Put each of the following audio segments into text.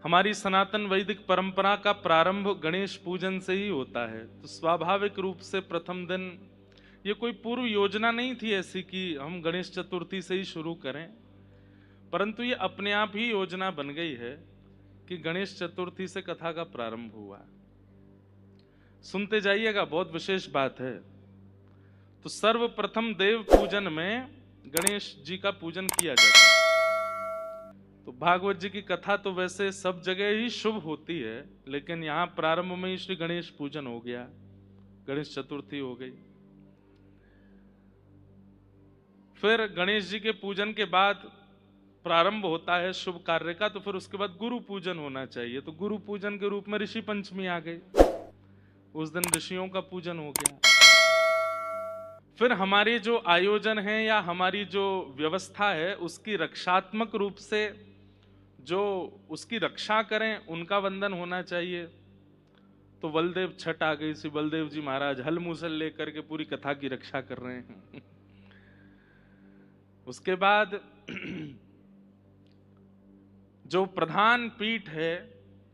हमारी सनातन वैदिक परंपरा का प्रारंभ गणेश पूजन से ही होता है। तो स्वाभाविक रूप से प्रथम दिन, ये कोई पूर्व योजना नहीं थी ऐसी कि हम गणेश चतुर्थी से ही शुरू करें, परंतु ये अपने आप ही योजना बन गई है कि गणेश चतुर्थी से कथा का प्रारंभ हुआ। सुनते जाइएगा, बहुत विशेष बात है। तो सर्वप्रथम देव पूजन में गणेश जी का पूजन किया जाता है। तो भागवत जी की कथा तो वैसे सब जगह ही शुभ होती है, लेकिन यहाँ प्रारंभ में ही श्री गणेश पूजन हो गया, गणेश चतुर्थी हो गई। फिर गणेश जी के पूजन के बाद प्रारंभ होता है शुभ कार्य का, तो फिर उसके बाद गुरु पूजन होना चाहिए। तो गुरु पूजन के रूप में ऋषि पंचमी आ गई, उस दिन ऋषियों का पूजन हो गया। फिर हमारे जो आयोजन है या हमारी जो व्यवस्था है, उसकी रक्षात्मक रूप से जो उसकी रक्षा करें उनका वंदन होना चाहिए। तो बलदेव छठ आ गई, श्री बलदेव जी महाराज हल मूसल लेकर के पूरी कथा की रक्षा कर रहे हैं। उसके बाद जो प्रधान पीठ है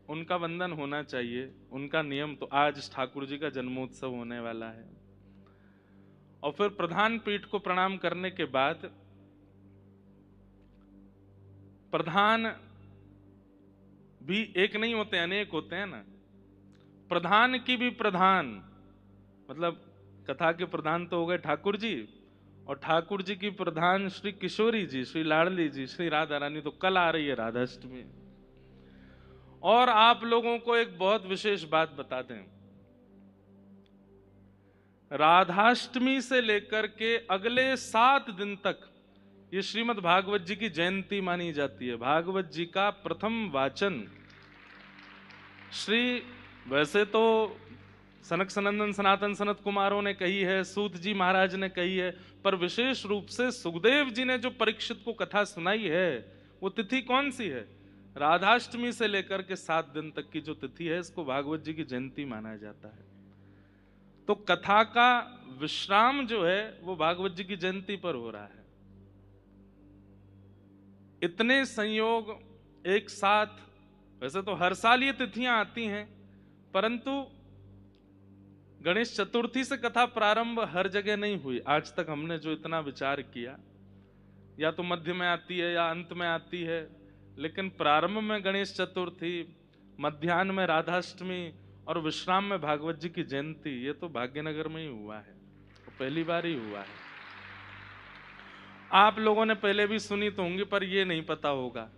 उनका वंदन होना चाहिए, उनका नियम। तो आज ठाकुर जी का जन्मोत्सव होने वाला है, और फिर प्रधान पीठ को प्रणाम करने के बाद प्रधान भी एक नहीं होते, अनेक होते हैं ना। प्रधान की भी प्रधान, मतलब कथा के प्रधान तो हो गए ठाकुर जी, और ठाकुर जी की प्रधान श्री किशोरी जी, श्री लाडली जी, श्री राधा रानी। तो कल आ रही है राधाष्टमी। और आप लोगों को एक बहुत विशेष बात बता दें, राधाष्टमी से लेकर के अगले 7 दिन तक ये श्रीमद् भागवत जी की जयंती मानी जाती है। भागवत जी का प्रथम वाचन श्री, वैसे तो सनक सनंदन सनातन सनत कुमारों ने कही है, सूत जी महाराज ने कही है, पर विशेष रूप से सुखदेव जी ने जो परीक्षित को कथा सुनाई है, वो तिथि कौन सी है? राधाष्टमी से लेकर के 7 दिन तक की जो तिथि है, इसको भागवत जी की जयंती माना जाता है। तो कथा का विश्राम जो है वो भागवत जी की जयंती पर हो रहा है। इतने संयोग एक साथ, वैसे तो हर साल ये तिथियां आती हैं, परंतु गणेश चतुर्थी से कथा प्रारंभ हर जगह नहीं हुई। आज तक हमने जो इतना विचार किया, या तो मध्य में आती है या अंत में आती है, लेकिन प्रारंभ में गणेश चतुर्थी, मध्याह्न में राधाष्टमी और विश्राम में भागवत जी की जयंती, ये तो भाग्यनगर में ही हुआ है, तो पहली बार ही हुआ है। आप लोगों ने पहले भी सुनी तो होंगी, पर ये नहीं पता होगा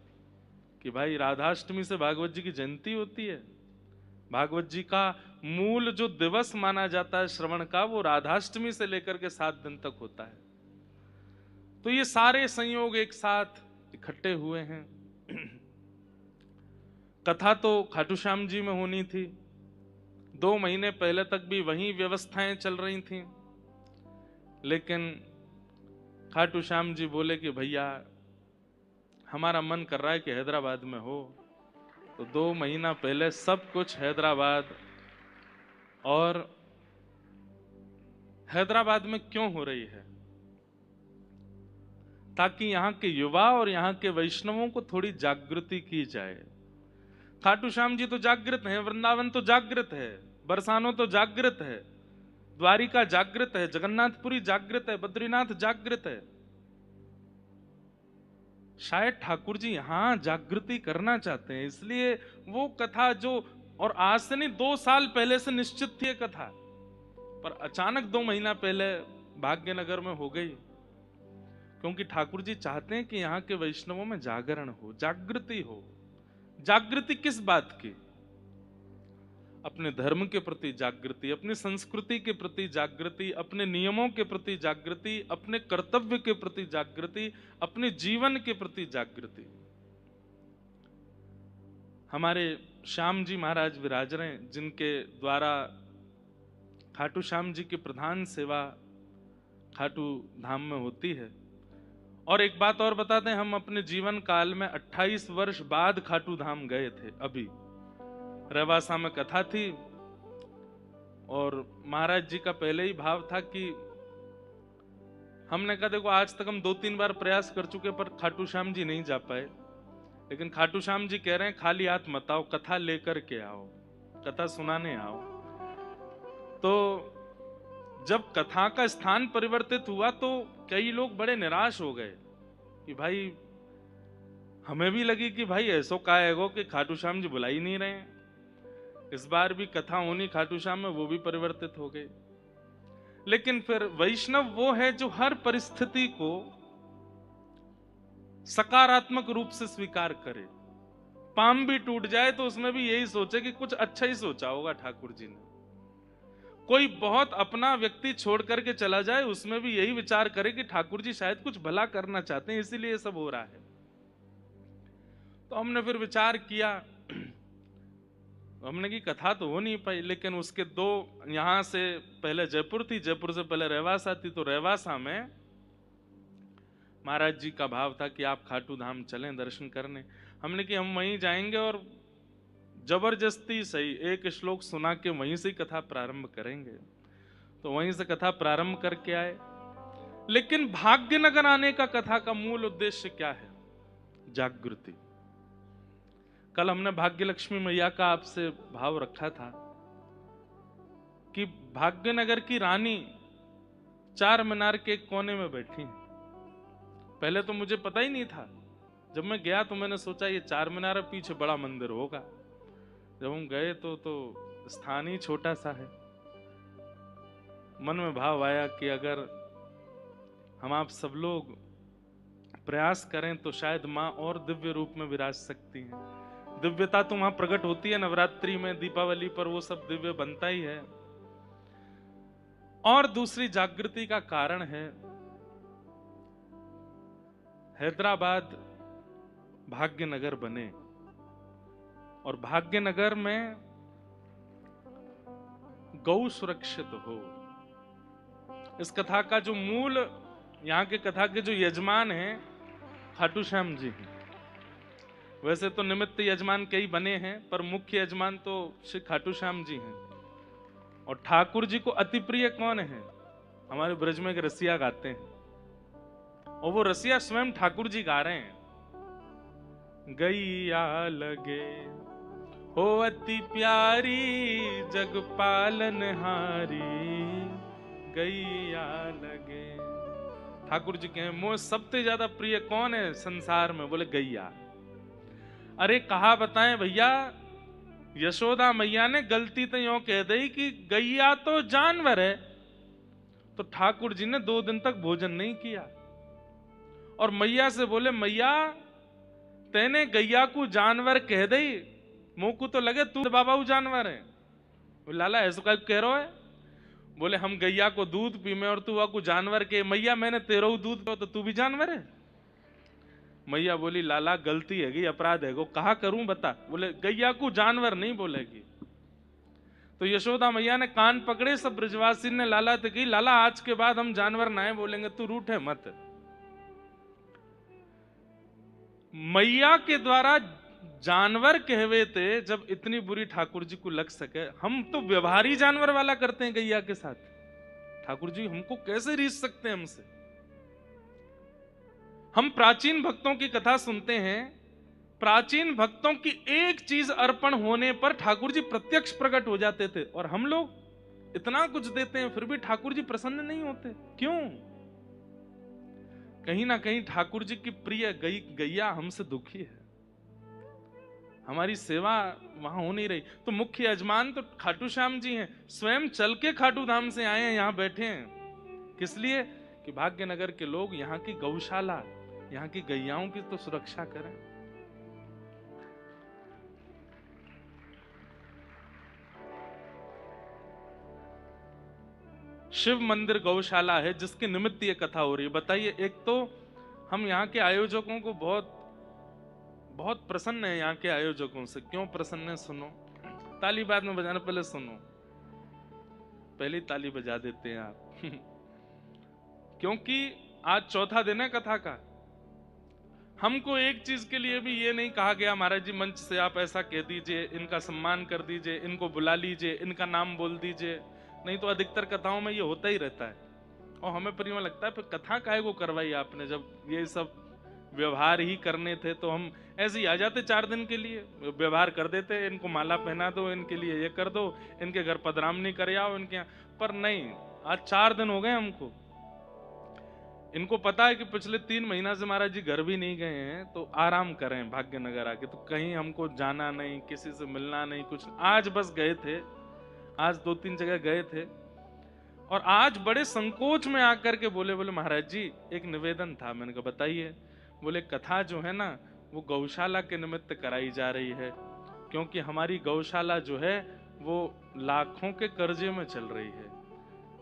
कि भाई राधाष्टमी से भागवत जी की जयंती होती है। भागवत जी का मूल जो दिवस माना जाता है श्रवण का, वो राधाष्टमी से लेकर के 7 दिन तक होता है। तो ये सारे संयोग एक साथ इकट्ठे हुए हैं। कथा तो खाटू श्याम जी में होनी थी, 2 महीने पहले तक भी वही व्यवस्थाएं चल रही थी, लेकिन खाटू श्याम जी बोले कि भैया हमारा मन कर रहा है कि हैदराबाद में हो। तो 2 महीना पहले सब कुछ हैदराबाद, और हैदराबाद में क्यों हो रही है? ताकि यहाँ के युवा और यहाँ के वैष्णवों को थोड़ी जागृति की जाए। खाटू श्याम जी तो जागृत हैं, वृंदावन तो जागृत है, बरसानो तो जागृत है, द्वारिका जागृत है, जगन्नाथपुरी जागृत है, बद्रीनाथ जागृत है। शायद ठाकुर जी यहां जागृति करना चाहते हैं, इसलिए वो कथा जो, और आज से नहीं 2 साल पहले से निश्चित थी कथा, पर अचानक 2 महीना पहले भाग्यनगर में हो गई, क्योंकि ठाकुर जी चाहते हैं कि यहाँ के वैष्णवों में जागरण हो, जागृति हो। जागृति किस बात की? अपने धर्म के प्रति जागृति, अपनी संस्कृति के प्रति जागृति, अपने नियमों के प्रति जागृति, अपने कर्तव्य के प्रति जागृति, अपने जीवन के प्रति जागृति। हमारे श्याम जी महाराज विराज रहे हैं, जिनके द्वारा खाटू श्याम जी की प्रधान सेवा खाटू धाम में होती है। और एक बात और बता दें, हम अपने जीवन काल में 28 वर्ष बाद खाटू धाम गए थे। अभी रेवासा में कथा थी, और महाराज जी का पहले ही भाव था कि हमने कहा देखो आज तक हम 2-3 बार प्रयास कर चुके, पर खाटू श्याम जी नहीं जा पाए, लेकिन खाटू श्याम जी कह रहे हैं खाली हाथ मत आओ, कथा लेकर के आओ, कथा सुनाने आओ। तो जब कथा का स्थान परिवर्तित हुआ तो कई लोग बड़े निराश हो गए कि भाई, हमें भी लगी कि भाई ऐसो का है कि खाटू श्याम जी बुला ही नहीं रहे हैं। इस बार भी कथा होनी खाटू श्याम में, वो भी परिवर्तित हो गई। लेकिन फिर वैष्णव वो है जो हर परिस्थिति को सकारात्मक रूप से स्वीकार करे। पाम भी टूट जाए तो उसमें भी यही सोचे कि कुछ अच्छा ही सोचा होगा ठाकुर जी ने। कोई बहुत अपना व्यक्ति छोड़ करके चला जाए, उसमें भी यही विचार करे कि ठाकुर जी शायद कुछ भला करना चाहते हैं, इसीलिए ये सब हो रहा है। तो हमने फिर विचार किया, हमने की कथा तो हो नहीं पाई, लेकिन उसके दो, यहां से पहले जयपुर थी, जयपुर से पहले रहवासा थी, तो रहवासा में महाराज जी का भाव था कि आप खाटू धाम चलें दर्शन करने। हमने कि हम वहीं जाएंगे और जबरदस्ती सही एक श्लोक सुना के वहीं से कथा प्रारंभ करेंगे। तो वहीं से कथा प्रारंभ करके आए। लेकिन भाग्यनगर आने का कथा का मूल उद्देश्य क्या है? जागृति। कल हमने भाग्य लक्ष्मी मैया का आपसे भाव रखा था कि भाग्यनगर की रानी चार मीनार के कोने में बैठी है। पहले तो मुझे पता ही नहीं था, जब मैं गया तो मैंने सोचा ये चार मीनार पीछे बड़ा मंदिर होगा। जब हम गए तो स्थान ही छोटा सा है। मन में भाव आया कि अगर हम आप सब लोग प्रयास करें तो शायद माँ और दिव्य रूप में विराज सकती हैं। दिव्यता तो वहां प्रकट होती है नवरात्रि में, दीपावली पर वो सब दिव्य बनता ही है। और दूसरी जागृति का कारण है हैदराबाद भाग्यनगर बने और भाग्यनगर में गौ सुरक्षित हो। इस कथा का जो मूल, यहाँ के कथा के जो यजमान हैं खाटू श्याम जी हैं। वैसे तो निमित्त यजमान कई बने हैं, पर मुख्य यजमान तो श्री खाटू श्याम जी हैं। और ठाकुर जी को अति प्रिय कौन है? हमारे ब्रज में एक रसिया गाते हैं, और वो रसिया स्वयं ठाकुर जी गा रहे हैं। गैया लगे हो अति प्यारी, जग पालन हारी, गैया लगे। ठाकुर जी कहें मोह सबसे ज्यादा प्रिय कौन है संसार में? बोले गैया। अरे कहा बताएं भैया, यशोदा मैया ने गलती तो यूं कह दी कि गैया तो जानवर है, तो ठाकुर जी ने 2 दिन तक भोजन नहीं किया। और मैया से बोले मैया तेने गैया को जानवर कह दई, मोकू तो लगे तू बाबा जानवर है। बोले लाला ऐसा क्या कह रहा है? बोले हम गैया को दूध पी में और तू को जानवर के। मैया मैंने तेरा दूध पिया तो तू भी जानवर है? मैया बोली लाला गलती है, अपराध है, कहा करूं बता। बोले गैया को जानवर नहीं बोलेगी। तो यशोदा मैया ने कान पकड़े, सब ब्रजवासी ने लाला से कही लाला आज के बाद हम जानवर ना बोलेंगे, तू रूठे मत। मैया के द्वारा जानवर कहवे थे, जब इतनी बुरी ठाकुर जी को लग सके। हम तो व्यवहारी जानवर वाला करते हैं गैया के साथ, ठाकुर जी हमको कैसे रीझ सकते हैं हमसे? हम प्राचीन भक्तों की कथा सुनते हैं, प्राचीन भक्तों की एक चीज अर्पण होने पर ठाकुर जी प्रत्यक्ष प्रकट हो जाते थे, और हम लोग इतना कुछ देते हैं फिर भी ठाकुर जी प्रसन्न नहीं होते। क्यों? कहीं ना कहीं ठाकुर जी की प्रिय गैया हमसे दुखी है, हमारी सेवा वहां हो नहीं रही। तो मुख्य यजमान तो खाटू श्याम जी हैं, स्वयं चल के खाटू धाम से आए हैं, यहां बैठे हैं। किस लिए? कि भाग्यनगर के लोग यहाँ की गौशाला, यहाँ की गैयाओं की तो सुरक्षा करें। शिव मंदिर गौशाला है जिसके निमित्त ये कथा हो रही है। बताइए, एक तो हम यहाँ के आयोजकों को बहुत प्रसन्न है। यहाँ के आयोजकों से क्यों प्रसन्न है? सुनो, ताली बाद में बजाना, पहले सुनो, पहली ताली बजा देते हैं आप क्योंकि आज चौथा दिन है कथा का। हमको एक चीज के लिए भी ये नहीं कहा गया महाराज जी मंच से आप ऐसा कह दीजिए, इनका सम्मान कर दीजिए, इनको बुला लीजिए, इनका नाम बोल दीजिए। नहीं तो अधिकतर कथाओं में ये होता ही रहता है। और हमें परिवार लगता है फिर कथा काहे को करवाई आपने, जब ये सब व्यवहार ही करने थे तो हम ऐसे ही आ जाते 4 दिन के लिए, व्यवहार कर देते, इनको माला पहना दो, इनके लिए ये कर दो, इनके घर पधरामनी कर आओ इनके यहाँ। पर नहीं, आज 4 दिन हो गए हमको। इनको पता है कि पिछले 3 महीना से महाराज जी घर भी नहीं गए हैं, तो आराम करें भाग्यनगर आके, तो कहीं हमको जाना नहीं, किसी से मिलना नहीं, कुछ। आज बस गए थे, आज 2-3 जगह गए थे, और आज बड़े संकोच में आकर के बोले महाराज जी एक निवेदन था। मैंने कहा बताइए। बोले कथा जो है ना वो गौशाला के निमित्त कराई जा रही है, क्योंकि हमारी गौशाला जो है वो लाखों के कर्जे में चल रही है।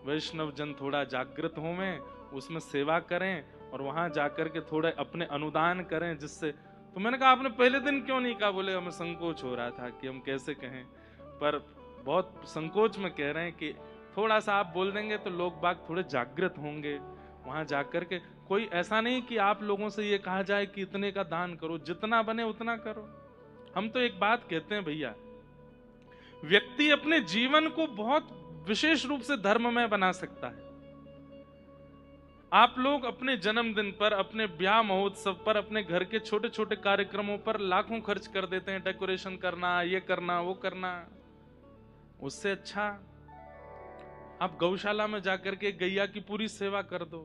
वैष्णव जन थोड़ा जागृत हो में, उसमें सेवा करें और वहां जाकर के थोड़े अपने अनुदान करें, जिससे। तो मैंने कहा आपने पहले दिन क्यों नहीं कहा? बोले हमें संकोच हो रहा था कि हम कैसे कहें, पर बहुत संकोच में कह रहे हैं कि थोड़ा सा आप बोल देंगे तो लोग बाग थोड़े जागृत होंगे। वहां जाकर के कोई ऐसा नहीं कि आप लोगों से ये कहा जाए कि इतने का दान करो, जितना बने उतना करो। हम तो एक बात कहते हैं भैया, व्यक्ति अपने जीवन को बहुत विशेष रूप से धर्ममय बना सकता है। आप लोग अपने जन्मदिन पर, अपने ब्याह महोत्सव पर, अपने घर के छोटे छोटे कार्यक्रमों पर लाखों खर्च कर देते हैं, डेकोरेशन करना, ये करना, वो करना। उससे अच्छा आप गौशाला में जाकर के गैया की पूरी सेवा कर दो,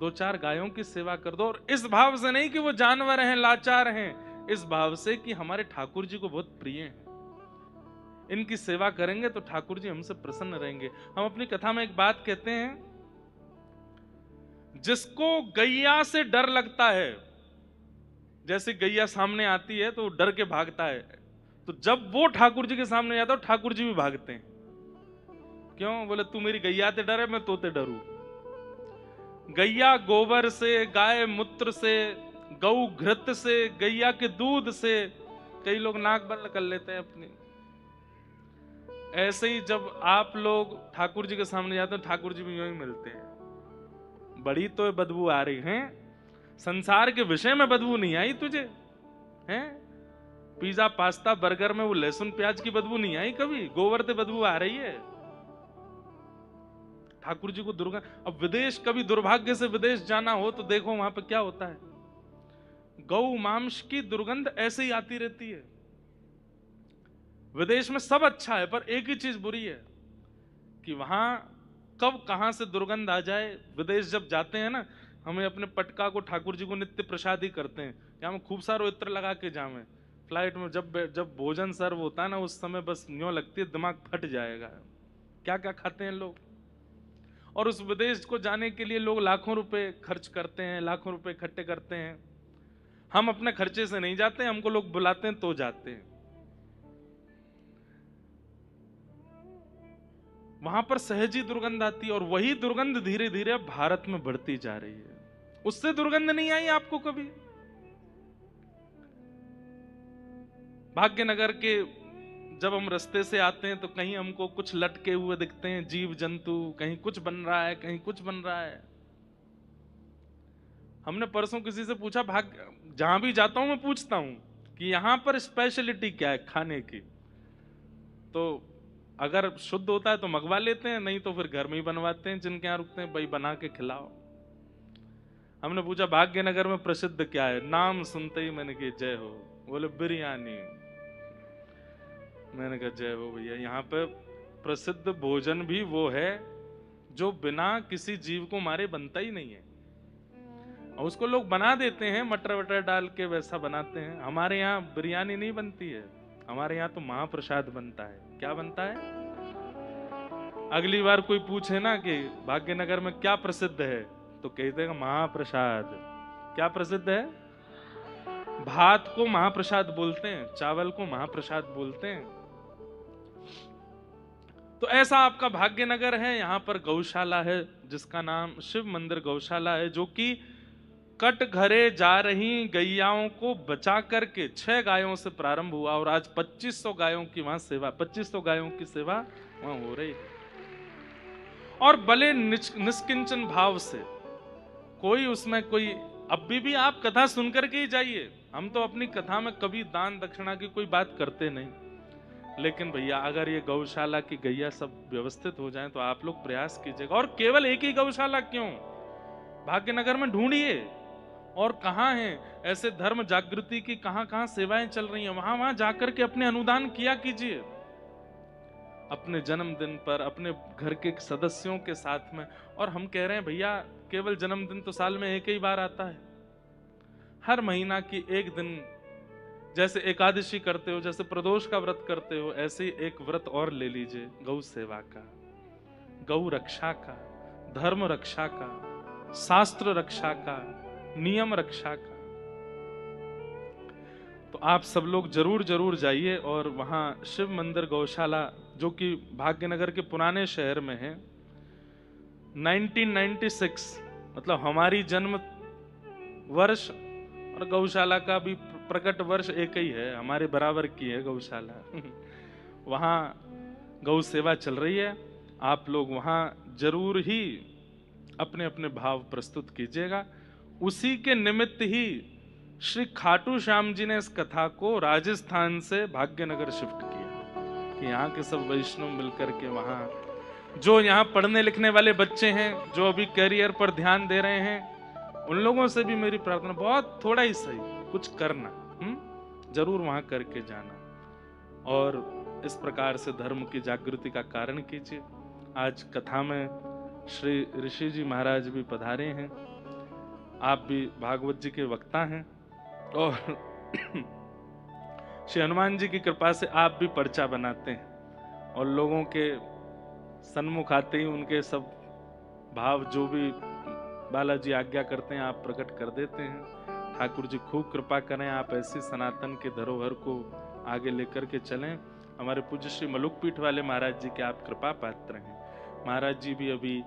2-4 गायों की सेवा कर दो, और इस भाव से नहीं कि वो जानवर हैं, लाचार हैं, इस भाव से कि हमारे ठाकुर जी को बहुत प्रिय हैं। इनकी सेवा करेंगे तो ठाकुर जी हमसे प्रसन्न रहेंगे। हम अपनी कथा में एक बात कहते हैं, जिसको गैया से डर लगता है, जैसे गैया सामने आती है तो डर के भागता है, तो जब वो ठाकुर जी के सामने जाता है ठाकुर जी भी भागते हैं। क्यों? बोले तू मेरी गैया से डरे, मैं तोते डरू। गैया गोबर से, गाय मूत्र से, गौ घृत से, गैया के दूध से कई लोग नाक बंद कर लेते हैं अपनी। ऐसे ही जब आप लोग ठाकुर जी के सामने जाते हैं ठाकुर जी भी यूं ही मिलते हैं। बड़ी तो बदबू आ रही है, संसार के विषय में बदबू नहीं आई तुझे? हैं? पिज्जा पास्ता बर्गर में वो लहसुन प्याज की बदबू नहीं आई कभी? गोबर से बदबू आ रही है। ठाकुर जी को दुर्गंध। अब विदेश, कभी दुर्भाग्य से विदेश जाना हो तो देखो वहां पर क्या होता है, गौ मांस की दुर्गंध ऐसे ही आती रहती है। विदेश में सब अच्छा है, पर एक ही चीज बुरी है कि वहां कब कहां से दुर्गंध आ जाए। विदेश जब जाते हैं ना, हमें अपने पटका को ठाकुर जी को नित्य प्रसाद ही करते हैं, या हम खूब सारा इत्र लगा के जावे। फ्लाइट में जब भोजन सर्व होता है ना, उस समय बस यूं लगती है दिमाग फट जाएगा, क्या क्या खाते हैं लोग। और उस विदेश को जाने के लिए लोग लाखों रुपए खर्च करते हैं, लाखों रुपए इकट्ठे करते हैं। हम अपने खर्चे से नहीं जाते, हमको लोग बुलाते हैं तो जाते हैं। वहां पर सहजी दुर्गंध आती है, और वही दुर्गंध धीरे धीरे भारत में बढ़ती जा रही है। उससे दुर्गंध नहीं आई आपको कभी? भाग्यनगर के जब हम रास्ते से आते हैं तो कहीं हमको कुछ लटके हुए दिखते हैं, जीव जंतु, कहीं कुछ बन रहा है, कहीं कुछ बन रहा है। हमने परसों किसी से पूछा, जहां भी जाता हूं मैं पूछता हूं कि यहां पर स्पेशलिटी क्या है खाने की, तो अगर शुद्ध होता है तो मंगवा लेते हैं, नहीं तो फिर घर में ही बनवाते हैं, जिनके यहाँ रुकते हैं भाई बना के खिलाओ। हमने पूछा भाग्यनगर में प्रसिद्ध क्या है? नाम सुनते ही मैंने कहा जय हो। बोले बिरयानी। मैंने कहा जय हो भैया, यहाँ पे प्रसिद्ध भोजन भी वो है जो बिना किसी जीव को मारे बनता ही नहीं है, और उसको लोग बना देते हैं मटर वटर डाल के, वैसा बनाते हैं। हमारे यहाँ बिरयानी नहीं बनती है, हमारे यहाँ तो महाप्रसाद बनता है। क्या बनता है? अगली बार कोई पूछे ना कि भाग्यनगर में क्या प्रसिद्ध है, तो कहते हैं महाप्रसाद। क्या प्रसिद्ध है? भात को महाप्रसाद बोलते हैं, चावल को महाप्रसाद बोलते हैं। तो ऐसा आपका भाग्यनगर है, यहाँ पर गौशाला है जिसका नाम शिव मंदिर गौशाला है, जो कि कटघरे जा रही गैयाओं को बचा करके 6 गायों से प्रारंभ हुआ, और आज 2500 गायों की वहां सेवा, 2500 गायों की सेवा वहां हो रही है। और भले निष्किंचन भाव से, कोई उसमें कोई, अभी भी आप कथा सुनकर के ही जाइए। हम तो अपनी कथा में कभी दान दक्षिणा की कोई बात करते नहीं, लेकिन भैया अगर ये गौशाला की गैया सब व्यवस्थित हो जाएं तो आप लोग प्रयास कीजिएगा। और केवल एक ही गौशाला क्यों, भाग्यनगर में ढूंढिए, और कहाँ हैं ऐसे धर्म जागृति की, कहाँ कहाँ सेवाएं चल रही हैं, वहां वहां जाकर के अपने अनुदान किया कीजिए, अपने जन्मदिन पर अपने घर के सदस्यों के साथ में। और हम कह रहे हैं भैया केवल जन्मदिन तो साल में एक ही बार आता है, हर महीना की एक दिन, जैसे एकादशी करते हो, जैसे प्रदोष का व्रत करते हो, ऐसे ही एक व्रत और ले लीजिए, गौ सेवा का, गौ रक्षा का, धर्म रक्षा का, शास्त्र रक्षा का, नियम रक्षा का। तो आप सब लोग जरूर जरूर जाइए। और वहां शिव मंदिर गौशाला जो कि भाग्यनगर के पुराने शहर में है, 1996 मतलब हमारी जन्म वर्ष और गौशाला का भी प्रकट वर्ष एक ही है, हमारे बराबर की है गौशाला। वहां गौ सेवा चल रही है, आप लोग वहां जरूर ही अपने अपने भाव प्रस्तुत कीजिएगा। उसी के निमित्त ही श्री खाटू श्याम जी ने इस कथा को राजस्थान से भाग्यनगर शिफ्ट किया कि यहाँ के सब वैष्णव मिलकर के वहां, जो यहाँ पढ़ने लिखने वाले बच्चे हैं, जो अभी करियर पर ध्यान दे रहे हैं, उन लोगों से भी मेरी प्रार्थना, बहुत थोड़ा ही सही कुछ करना, जरूर वहां करके जाना और इस प्रकार से धर्म की जागृति का कारण कीजिए। आज कथा में श्री ऋषि जी महाराज भी पधारे हैं, आप भी भागवत जी के वक्ता हैं और श्री हनुमान जी की कृपा से आप भी पर्चा बनाते हैं और लोगों के सन्मुख आते ही उनके सब भाव जो भी बालाजी आज्ञा करते हैं आप प्रकट कर देते हैं। ठाकुर जी खूब कृपा करें, आप ऐसी सनातन के धरोहर को आगे लेकर के चलें। हमारे पूज्य श्री मलुकपीठ वाले महाराज जी के आप कृपा पात्र हैं। महाराज जी भी अभी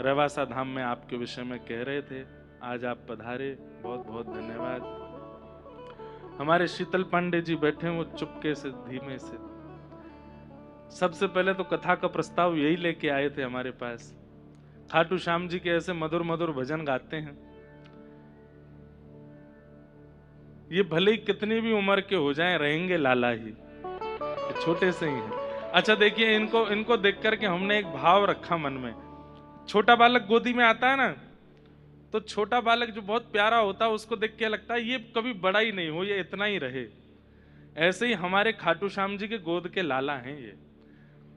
रवासा धाम में आपके विषय में कह रहे थे, आज आप पधारे, बहुत बहुत धन्यवाद। हमारे शीतल पांडे जी बैठे हैं, वो चुपके से धीमे से, सबसे पहले तो कथा का प्रस्ताव यही लेके आए थे हमारे पास। खाटू श्याम जी के ऐसे मधुर मधुर भजन गाते हैं, ये भले ही कितनी भी उम्र के हो जाएं रहेंगे लाला ही, छोटे से ही हैं। अच्छा देखिए, इनको देख करके हमने एक भाव रखा मन में। छोटा बालक गोदी में आता है ना, तो छोटा बालक जो बहुत प्यारा होता है उसको देख के लगता है ये कभी बड़ा ही नहीं हो, ये इतना ही रहे। ऐसे ही हमारे खाटू श्याम जी के गोद के लाला हैं ये।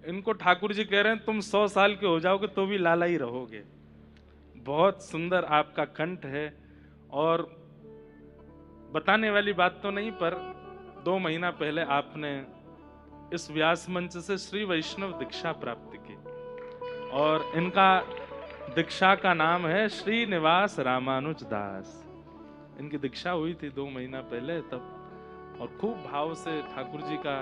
इनको ठाकुर जी कह रहे हैं तुम 100 साल के हो जाओगे तो भी लाला ही रहोगे। बहुत सुंदर आपका कंठ है। और बताने वाली बात तो नहीं, पर 2 महीना पहले आपने इस व्यास मंच से श्री वैष्णव दीक्षा प्राप्त की और इनका दीक्षा का नाम है श्रीनिवास रामानुज दास। इनकी दीक्षा हुई थी 2 महीना पहले तब, और खूब भाव से ठाकुर जी का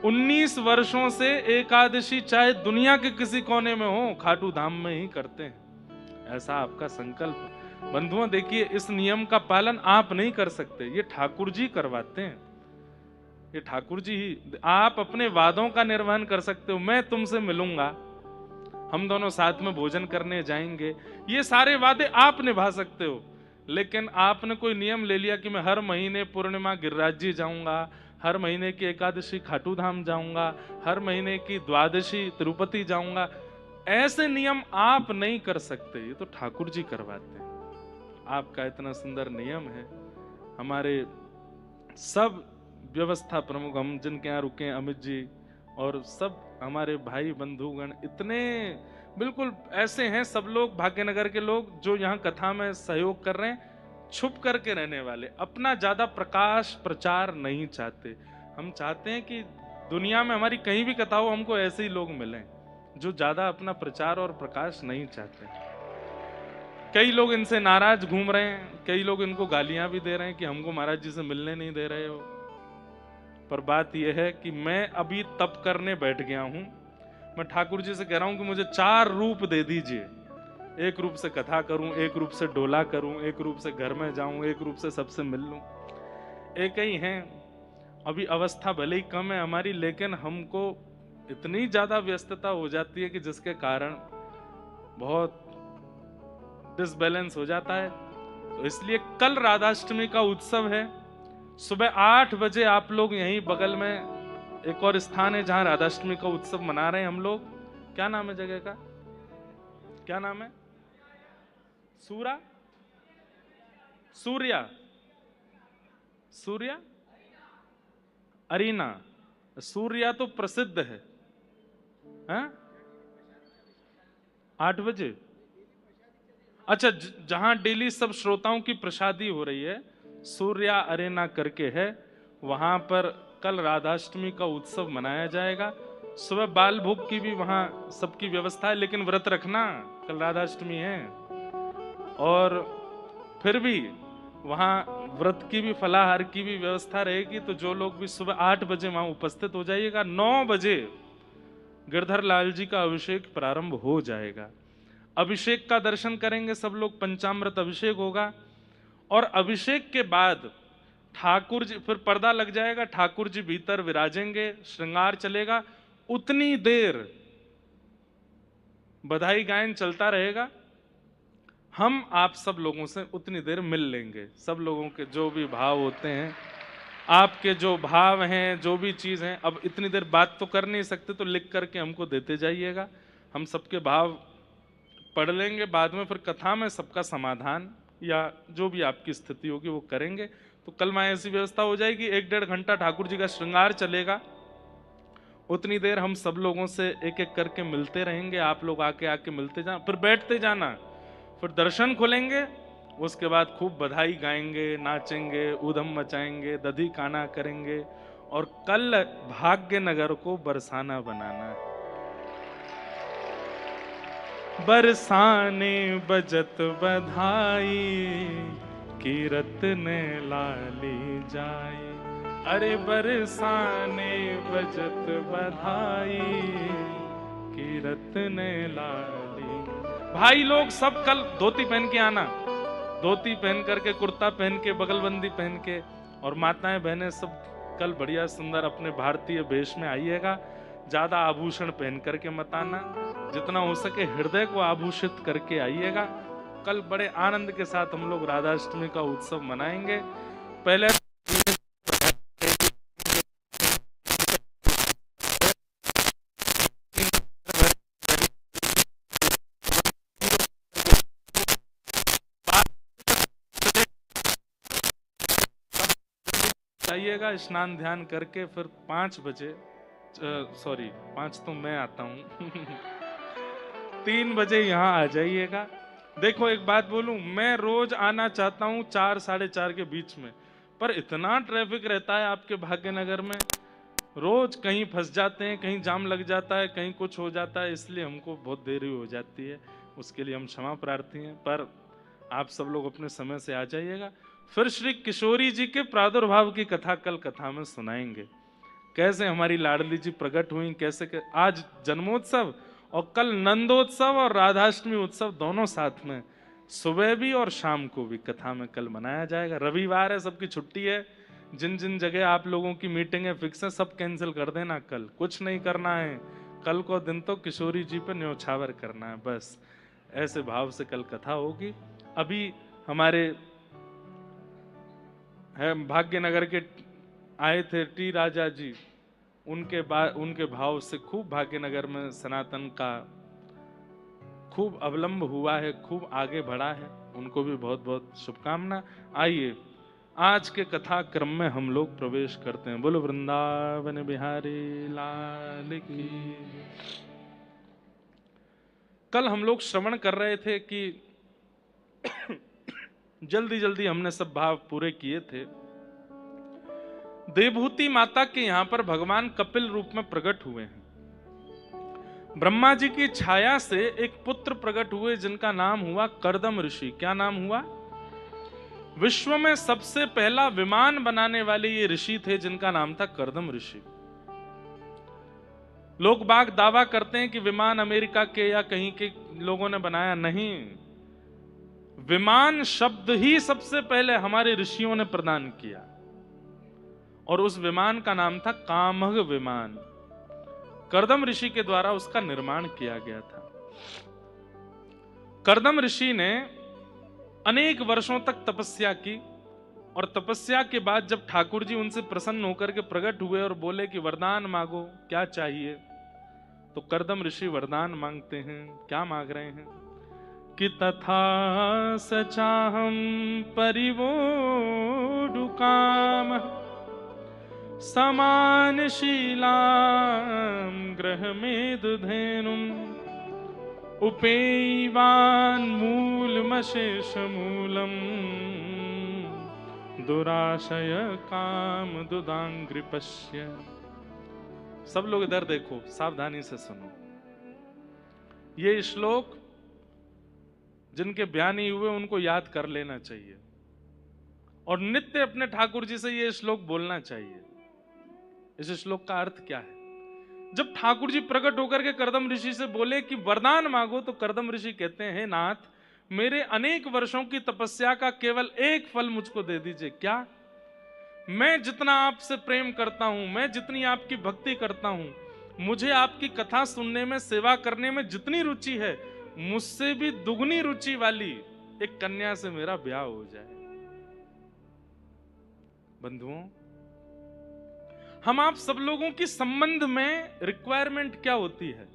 19 वर्षों से एकादशी चाहे दुनिया के किसी कोने में हो, खाटू धाम में ही करते हैं, ऐसा आपका संकल्प। बंधुओं देखिए, इस नियम का पालन आप नहीं कर सकते, ये ठाकुर जी करवाते हैं, ये ठाकुर जी ही। आप अपने वादों का निर्वहन कर सकते हो, मैं तुमसे मिलूंगा, हम दोनों साथ में भोजन करने जाएंगे, ये सारे वादे आप निभा सकते हो। लेकिन आपने कोई नियम ले लिया कि मैं हर महीने पूर्णिमा गिरिराज जी जाऊंगा, हर महीने की एकादशी खाटू धाम जाऊंगा, हर महीने की द्वादशी तिरुपति जाऊंगा, ऐसे नियम आप नहीं कर सकते, ये तो ठाकुर जी करवाते हैं। आपका इतना सुंदर नियम है। हमारे सब व्यवस्था प्रमुख, हम जिनके यहाँ रुके, अमित जी और सब हमारे भाई बंधुगण इतने बिल्कुल ऐसे हैं, सब लोग भाग्यनगर के लोग जो यहाँ कथा में सहयोग कर रहे हैं, छुप करके रहने वाले, अपना ज्यादा प्रकाश प्रचार नहीं चाहते। हम चाहते हैं कि दुनिया में हमारी कहीं भी कथा हो, हमको ऐसे ही लोग मिलें जो ज्यादा अपना प्रचार और प्रकाश नहीं चाहते। कई लोग इनसे नाराज घूम रहे हैं, कई लोग इनको गालियां भी दे रहे हैं कि हमको महाराज जी से मिलने नहीं दे रहे हो। पर बात यह है कि मैं अभी तप करने बैठ गया हूं। मैं ठाकुर जी से कह रहा हूं कि मुझे 4 रूप दे दीजिए, एक रूप से कथा करूं, एक रूप से डोला करूं, एक रूप से घर में जाऊं, एक रूप से सबसे मिल लूं। एक ही हैं। अभी अवस्था भले ही कम है हमारी, लेकिन हमको इतनी ज्यादा व्यस्तता हो जाती है कि जिसके कारण बहुत डिसबैलेंस हो जाता है। तो इसलिए कल राधाष्टमी का उत्सव है, सुबह 8 बजे आप लोग यहीं बगल में एक और स्थान है जहां राधाष्टमी का उत्सव मना रहे हैं हम लोग। क्या नाम है जगह का? क्या नाम है? सूरा सूर्या, सूर्या अरीना, सूर्या तो प्रसिद्ध है, हैं? 8 बजे। अच्छा, जहां डेली सब श्रोताओं की प्रसादी हो रही है, सूर्या अरेना करके है, वहां पर कल राधाष्टमी का उत्सव मनाया जाएगा। सुबह बाल भोग की भी वहां सबकी व्यवस्था है, लेकिन व्रत रखना, कल राधाष्टमी है। और फिर भी वहां व्रत की भी, फलाहार की भी व्यवस्था रहेगी। तो जो लोग भी सुबह 8 बजे वहां उपस्थित हो जाइएगा। 9 बजे गिरधर लाल जी का अभिषेक प्रारंभ हो जाएगा। अभिषेक का दर्शन करेंगे सब लोग, पंचामृत अभिषेक होगा। और अभिषेक के बाद ठाकुर जी, फिर पर्दा लग जाएगा, ठाकुर जी भीतर विराजेंगे, श्रृंगार चलेगा। उतनी देर बधाई गायन चलता रहेगा। हम आप सब लोगों से उतनी देर मिल लेंगे। सब लोगों के जो भी भाव होते हैं, आपके जो भाव हैं, जो भी चीज हैं, अब इतनी देर बात तो कर नहीं सकते, तो लिख करके हमको देते जाइएगा। हम सबके भाव पढ़ लेंगे, बाद में फिर कथा में सबका समाधान या जो भी आपकी स्थिति होगी वो करेंगे। तो कल वहां ऐसी व्यवस्था हो जाएगी, 1-1.5 घंटा ठाकुर जी का श्रृंगार चलेगा। उतनी देर हम सब लोगों से एक एक करके मिलते रहेंगे। आप लोग आके आके मिलते जाना, फिर बैठते जाना, फिर दर्शन खुलेंगे। उसके बाद खूब बधाई गाएंगे, नाचेंगे, ऊधम मचाएंगे, दधी काना करेंगे। और कल भाग्यनगर को बरसाना बनाना है। बरसाने बजत बधाई, कीरत ने लाली जाई। अरे बरसाने बजत बधाई, कीरत ने लाली। भाई लोग सब कल धोती पहन के आना, धोती पहन करके, कुर्ता पहन के, बगलबंदी पहन के। और माताएं बहनें सब कल बढ़िया सुंदर अपने भारतीय वेश में आइएगा। ज्यादा आभूषण पहन करके मत आना, जितना हो सके हृदय को आभूषित करके आइएगा। कल बड़े आनंद के साथ हम लोग राधाष्टमी का उत्सव मनाएंगे। पहले आइएगा, स्नान ध्यान करके फिर 5 बजे, सॉरी 5 तो मैं आता हूँ 3 बजे यहाँ आ जाइएगा। देखो एक बात बोलूं, मैं रोज आना चाहता हूँ 4 साढ़े 4 के बीच में, पर इतना ट्रैफिक रहता है आपके भाग्यनगर में, रोज कहीं फंस जाते हैं, कहीं जाम लग जाता है, कहीं कुछ हो जाता है, इसलिए हमको बहुत देरी हो जाती है। उसके लिए हम क्षमा प्रार्थी हैं, पर आप सब लोग अपने समय से आ जाइएगा। फिर श्री किशोरी जी के प्रादुर्भाव की कथा कल कथा में सुनाएंगे, कैसे हमारी लाडली जी प्रकट हुई, कैसे आज जन्मोत्सव और कल नंदोत्सव और राधाष्टमी उत्सव दोनों साथ में, सुबह भी और शाम को भी कथा में कल मनाया जाएगा। रविवार है, सबकी छुट्टी है। जिन जिन जगह आप लोगों की मीटिंग है फिक्स है, सब कैंसिल कर देना। कल कुछ नहीं करना है, कल को दिन तो किशोरी जी पे न्योछावर करना है, बस ऐसे भाव से कल कथा होगी। अभी हमारे है भाग्यनगर के आए थे टी राजा जी, उनके भाव से खूब भाग्यनगर में सनातन का खूब अवलंब हुआ है, खूब आगे बढ़ा है। उनको भी बहुत बहुत शुभकामना। आइए आज के कथा क्रम में हम लोग प्रवेश करते हैं। बोलो वृंदावन बिहारी लाल की। कल हम लोग श्रवण कर रहे थे कि जल्दी जल्दी हमने सब भाव पूरे किए थे। देवभूति माता के यहां पर भगवान कपिल रूप में प्रकट हुए हैं। ब्रह्मा जी की छाया से एक पुत्र प्रकट हुए जिनका नाम हुआ कर्दम ऋषि। क्या नाम हुआ? विश्व में सबसे पहला विमान बनाने वाले ये ऋषि थे जिनका नाम था कर्दम ऋषि। लोग बाग दावा करते हैं कि विमान अमेरिका के या कहीं के लोगों ने बनाया, नहीं, विमान शब्द ही सबसे पहले हमारे ऋषियों ने प्रदान किया और उस विमान का नाम था कामग विमान। कर्दम ऋषि के द्वारा उसका निर्माण किया गया था। कर्दम ऋषि ने अनेक वर्षों तक तपस्या की और तपस्या के बाद जब ठाकुर जी उनसे प्रसन्न होकर के प्रकट हुए और बोले कि वरदान मांगो, क्या चाहिए, तो कर्दम ऋषि वरदान मांगते हैं। क्या मांग रहे हैं? कि तथा सचाहम परिवोढु काम समानशीलां ग्रहमेदुधेनुम् उपेयवान्मूलमशेषमूलम् दुराशय काम दुदांग्रिपश्य। सब लोग इधर देखो, सावधानी से सुनो। ये श्लोक जिनके बयान नहीं हुए उनको याद कर लेना चाहिए और नित्य अपने ठाकुर जी से ये श्लोक बोलना चाहिए। इस श्लोक का अर्थ क्या है? जब ठाकुर जी प्रकट होकर के कर्दम ऋषि से बोले कि वरदान मांगो, तो कर्दम ऋषि कहते हैं, नाथ मेरे अनेक वर्षों की तपस्या का केवल एक फल मुझको दे दीजिए। क्या? मैं जितना आपसे प्रेम करता हूं, मैं जितनी आपकी भक्ति करता हूं, मुझे आपकी कथा सुनने में, सेवा करने में जितनी रुचि है, मुझसे भी दुगनी रुचि वाली एक कन्या से मेरा ब्याह हो जाए। बंधुओं, हम आप सब लोगों की संबंध में रिक्वायरमेंट क्या होती है?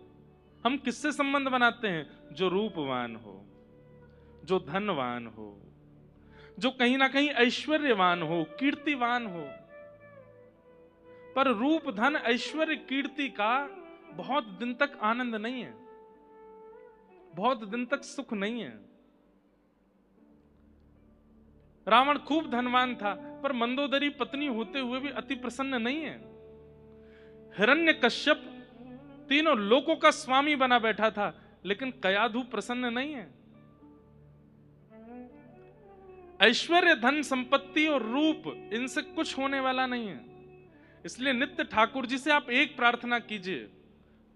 हम किससे संबंध बनाते हैं? जो रूपवान हो, जो धनवान हो, जो कहीं ना कहीं ऐश्वर्यवान हो, कीर्तिवान हो। पर रूप, धन, ऐश्वर्य, कीर्ति का बहुत दिन तक आनंद नहीं है, बहुत दिन तक सुख नहीं है। रावण खूब धनवान था, पर मंदोदरी पत्नी होते हुए भी अति प्रसन्न नहीं है। हिरण्यकश्यप तीनों लोकों का स्वामी बना बैठा था, लेकिन कयाधु प्रसन्न नहीं है। ऐश्वर्य, धन, संपत्ति और रूप, इनसे कुछ होने वाला नहीं है। इसलिए नित्य ठाकुर जी से आप एक प्रार्थना कीजिए,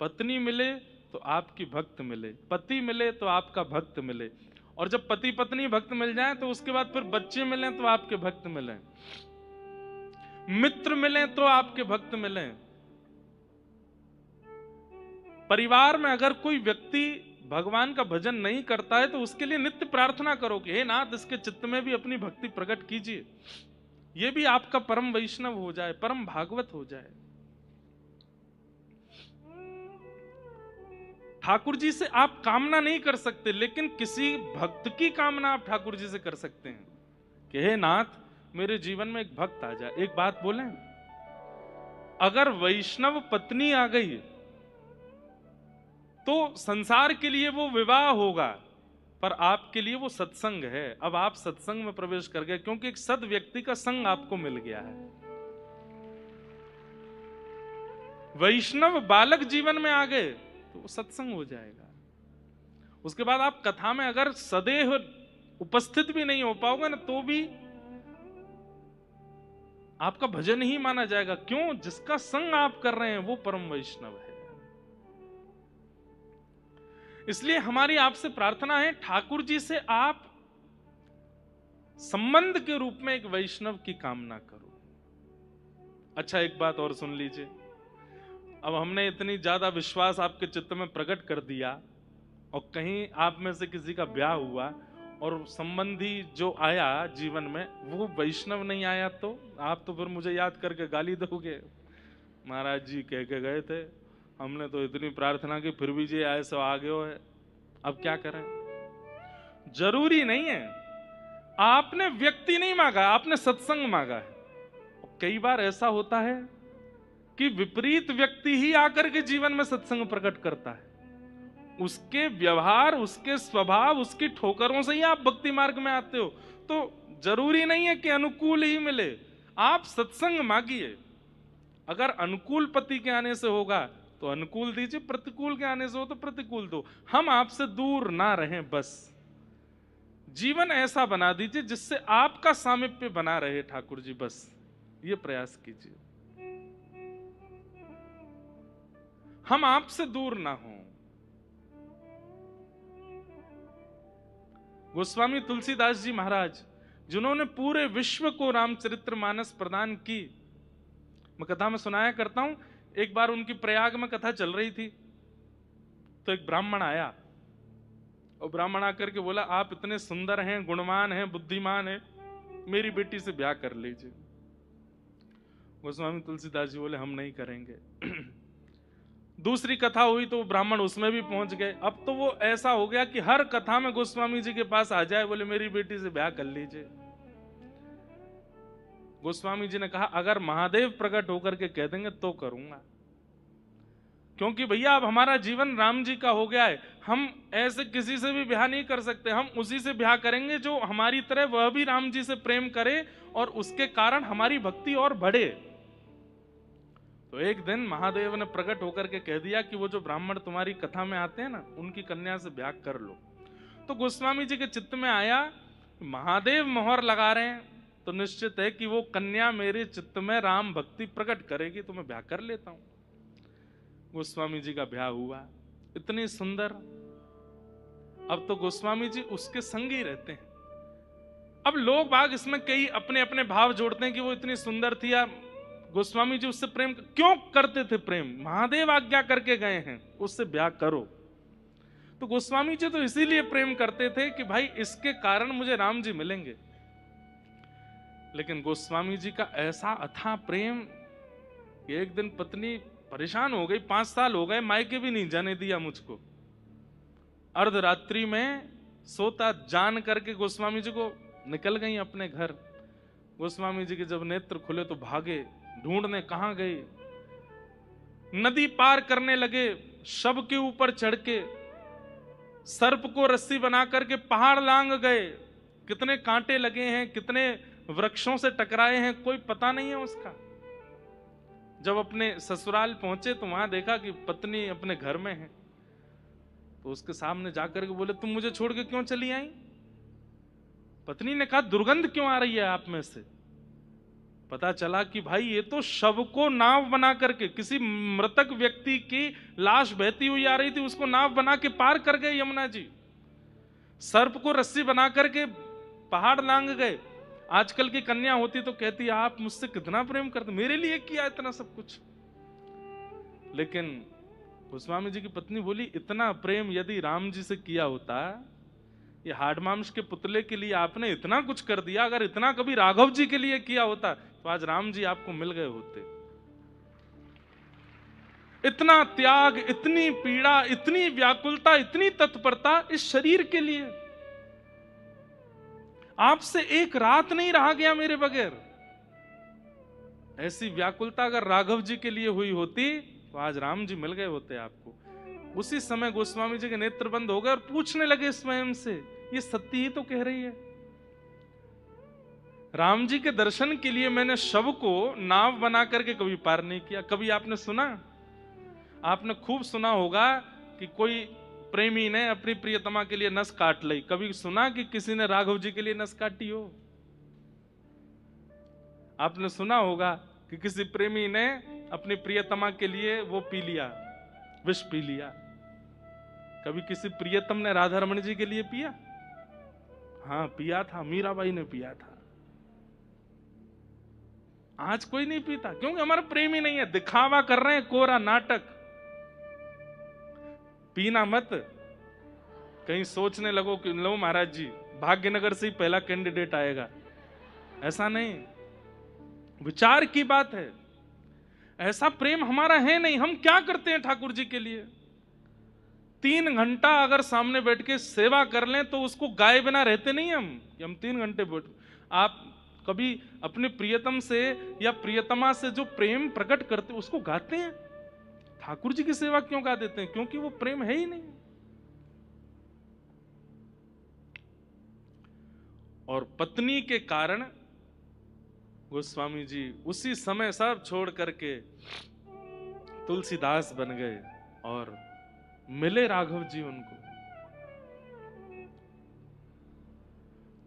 पत्नी मिले तो आपकी भक्त मिले, पति मिले तो आपका भक्त मिले, और जब पति पत्नी भक्त मिल जाए तो उसके बाद फिर बच्चे मिले तो आपके भक्त मिले, मित्र मिले तो आपके भक्त मिले। परिवार में अगर कोई व्यक्ति भगवान का भजन नहीं करता है तो उसके लिए नित्य प्रार्थना करो कि हे नाथ, इसके चित्त में भी अपनी भक्ति प्रकट कीजिए, ये भी आपका परम वैष्णव हो जाए, परम भागवत हो जाए। ठाकुर जी से आप कामना नहीं कर सकते, लेकिन किसी भक्त की कामना आप ठाकुर जी से कर सकते हैं कि हे नाथ, मेरे जीवन में एक भक्त आ जाए। एक बात बोलें, अगर वैष्णव पत्नी आ गई तो संसार के लिए वो विवाह होगा, पर आपके लिए वो सत्संग है। अब आप सत्संग में प्रवेश कर गए, क्योंकि एक सद व्यक्ति का संग आपको मिल गया है। वैष्णव बालक जीवन में आ गए तो वो सत्संग हो जाएगा। उसके बाद आप कथा में अगर सदैव उपस्थित भी नहीं हो पाओगे ना, तो भी आपका भजन ही माना जाएगा। क्यों? जिसका संग आप कर रहे हैं वो परम वैष्णव है। इसलिए हमारी आपसे प्रार्थना है, ठाकुर जी से आप संबंध के रूप में एक वैष्णव की कामना करो। अच्छा, एक बात और सुन लीजिए। अब हमने इतनी ज्यादा विश्वास आपके चित्त में प्रकट कर दिया, और कहीं आप में से किसी का ब्याह हुआ और संबंधी जो आया जीवन में वो वैष्णव नहीं आया, तो आप तो फिर मुझे याद करके गाली दोगे, महाराज जी कह के गए थे, हमने तो इतनी प्रार्थना की फिर भी जी ऐसा आ गए है, अब क्या करें? जरूरी नहीं है, आपने व्यक्ति नहीं मांगा, आपने सत्संग मांगा है। कई बार ऐसा होता है कि विपरीत व्यक्ति ही आकर के जीवन में सत्संग प्रकट करता है। उसके व्यवहार, उसके स्वभाव, उसकी ठोकरों से ही आप भक्ति मार्ग में आते हो। तो जरूरी नहीं है कि अनुकूल ही मिले, आप सत्संग मांगिए। अगर अनुकूल पति के आने से होगा तो अनुकूल दीजिए, प्रतिकूल के आने से हो तो प्रतिकूल दो। हम आपसे दूर ना रहें, बस जीवन ऐसा बना दीजिए जिससे आपका सामीप्य बना रहे ठाकुर जी, बस ये प्रयास कीजिए। हम आपसे दूर ना हों। गोस्वामी तुलसीदास जी महाराज, जिन्होंने पूरे विश्व को रामचरितमानस प्रदान की, मैं कथा में सुनाया करता हूं। एक बार उनकी प्रयाग में कथा चल रही थी, तो एक ब्राह्मण आया, और ब्राह्मण आकर के बोला, आप इतने सुंदर हैं, गुणवान हैं, बुद्धिमान हैं, मेरी बेटी से ब्याह कर लीजिए। गोस्वामी तुलसीदास जी बोले, हम नहीं करेंगे। दूसरी कथा हुई तो ब्राह्मण उसमें भी पहुंच गए। अब तो वो ऐसा हो गया कि हर कथा में गोस्वामी जी के पास आ जाए, बोले मेरी बेटी से ब्याह कर लीजिए। गोस्वामी जी ने कहा अगर महादेव प्रकट होकर के कह देंगे तो करूंगा, क्योंकि भैया अब हमारा जीवन राम जी का हो गया है। हम ऐसे किसी से भी ब्याह नहीं कर सकते, हम उसी से ब्याह करेंगे जो हमारी तरह वह भी राम जी से प्रेम करे और उसके कारण हमारी भक्ति और बढ़े। तो एक दिन महादेव ने प्रकट होकर के कह दिया कि वो जो ब्राह्मण तुम्हारी कथा में आते हैं ना, उनकी कन्या से ब्याह कर लो। तो गोस्वामी जी के चित्त में आया महादेव मोहर लगा रहे हैं तो निश्चित है कि वो कन्या मेरे चित्त में राम भक्ति प्रकट करेगी, तो मैं ब्याह कर लेता हूं। गोस्वामी जी का ब्याह हुआ, इतनी सुंदर। अब तो गोस्वामी जी उसके संग ही रहते हैं। अब लोग बाग इसमें कई अपने अपने भाव जोड़ते हैं कि वो इतनी सुंदर थी या गोस्वामी जी उससे प्रेम क्यों करते थे। प्रेम महादेव आज्ञा करके गए हैं उससे ब्याह करो। तो गोस्वामी जी तो इसीलिए प्रेम करते थे कि भाई इसके कारण मुझे राम जी मिलेंगे। लेकिन गोस्वामी जी का ऐसा अथाह प्रेम कि एक दिन पत्नी परेशान हो गई, 5 साल हो गए मायके भी नहीं जाने दिया मुझको। अर्धरात्रि में सोता जान करके गोस्वामी जी को निकल गई अपने घर। गोस्वामी जी के जब नेत्र खुले तो भागे, ढूंढने कहां गए। नदी पार करने लगे, शव के ऊपर चढ़ के सर्प को रस्सी बना करके पहाड़ लांग गए। कितने कांटे लगे हैं, कितने वृक्षों से टकराए हैं, कोई पता नहीं है उसका। जब अपने ससुराल पहुंचे तो वहां देखा कि पत्नी अपने घर में है। तो उसके सामने जाकर के बोले तुम मुझे छोड़ के क्यों चली आई। पत्नी ने कहा दुर्गंध क्यों आ रही है आप में से। पता चला कि भाई ये तो शव को नाव बना करके, किसी मृतक व्यक्ति की लाश बहती हुई आ रही थी, उसको नाव बना के पार कर गए यमुना जी। सर्प को रस्सी बना करके पहाड़ लांग गए। आजकल की कन्या होती तो कहती आप मुझसे कितना प्रेम करते, मेरे लिए किया इतना सब कुछ। लेकिन गोस्वामी जी की पत्नी बोली इतना प्रेम यदि राम जी से किया होता, ये हाड़ मांस के पुतले के लिए आपने इतना कुछ कर दिया, अगर इतना कभी राघव जी के लिए किया होता तो आज राम जी आपको मिल गए होते। इतना त्याग, इतनी पीड़ा, इतनी व्याकुलता, इतनी तत्परता इस शरीर के लिए। आपसे एक रात नहीं रहा गया मेरे बगैर। ऐसी व्याकुलता अगर राघव जी के लिए हुई होती तो आज राम जी मिल गए होते आपको। उसी समय गोस्वामी जी के नेत्र बंद हो गए और पूछने लगे स्वयं से ये सत्य ही तो कह रही है। राम जी के दर्शन के लिए मैंने शव को नाव बना करके कभी पार नहीं किया। कभी आपने सुना, आपने खूब सुना होगा कि कोई प्रेमी ने अपनी प्रियतमा के लिए नस काट ली। कभी सुना कि किसी ने राघव जी के लिए नस काटी हो। आपने सुना होगा कि किसी प्रेमी ने अपनी प्रियतमा के लिए वो पी लिया, विष पी लिया। कभी किसी प्रियतम ने राधा रमण जी के लिए पिया? हाँ पिया था, मीराबाई ने पिया था। आज कोई नहीं पीता, क्योंकि हमारा प्रेम ही नहीं है। दिखावा कर रहे हैं, कोरा नाटक। पीना मत, कहीं सोचने लगो कि लो महाराज जी भाग्यनगर से ही पहला कैंडिडेट आएगा। ऐसा नहीं, विचार की बात है। ऐसा प्रेम हमारा है नहीं। हम क्या करते हैं ठाकुर जी के लिए? 3 घंटा अगर सामने बैठ के सेवा कर लें तो उसको गाए बिना रहते नहीं हम 3 घंटे बैठ। आप कभी अपने प्रियतम से या प्रियतमा से जो प्रेम प्रकट करते उसको गाते हैं? ठाकुर जी की सेवा क्यों गा देते हैं? क्योंकि वो प्रेम है ही नहीं। और पत्नी के कारण गोस्वामी जी उसी समय सब छोड़ करके तुलसीदास बन गए और मिले राघव जी उनको।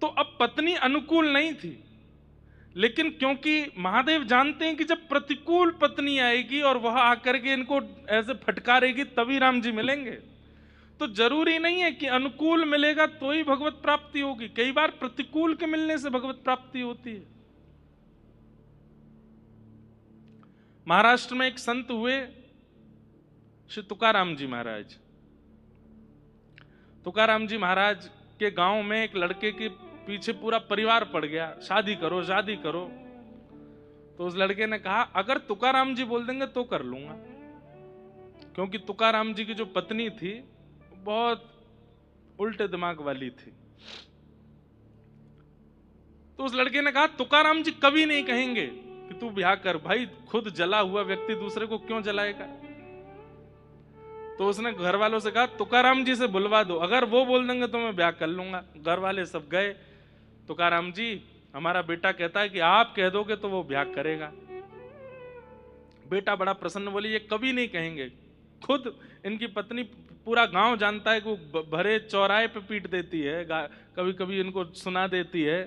तो अब पत्नी अनुकूल नहीं थी, लेकिन क्योंकि महादेव जानते हैं कि जब प्रतिकूल पत्नी आएगी और वह आकर के इनको ऐसे फटकारेगी तभी राम जी मिलेंगे। तो जरूरी नहीं है कि अनुकूल मिलेगा तो ही भगवत प्राप्ति होगी। कई बार प्रतिकूल के मिलने से भगवत प्राप्ति होती है। महाराष्ट्र में एक संत हुए श्री तुकाराम जी महाराज। तुकाराम जी महाराज के गांव में एक लड़के के पीछे पूरा परिवार पड़ गया, शादी करो शादी करो। तो उस लड़के ने कहा अगर तुकाराम जी बोल देंगे तो कर लूंगा। क्योंकि तुकाराम जी की जो पत्नी थी बहुत उल्टे दिमाग वाली थी। तो उस लड़के ने कहा तुकाराम जी कभी नहीं कहेंगे कि तू ब्याह कर, भाई खुद जला हुआ व्यक्ति दूसरे को क्यों जलाएगा। तो उसने घर वालों से कहा तुकाराम जी से बुलवा दो, अगर वो बोल देंगे तो मैं ब्याह कर लूंगा। घर वाले सब गए, तुकाराम जी हमारा बेटा कहता है कि आप कह दोगे तो वो ब्याह करेगा। बेटा बड़ा प्रसन्न, बोली ये कभी नहीं कहेंगे। खुद इनकी पत्नी, पूरा गांव जानता है कि वो भरे चौराहे पे पीट देती है, कभी कभी इनको सुना देती है।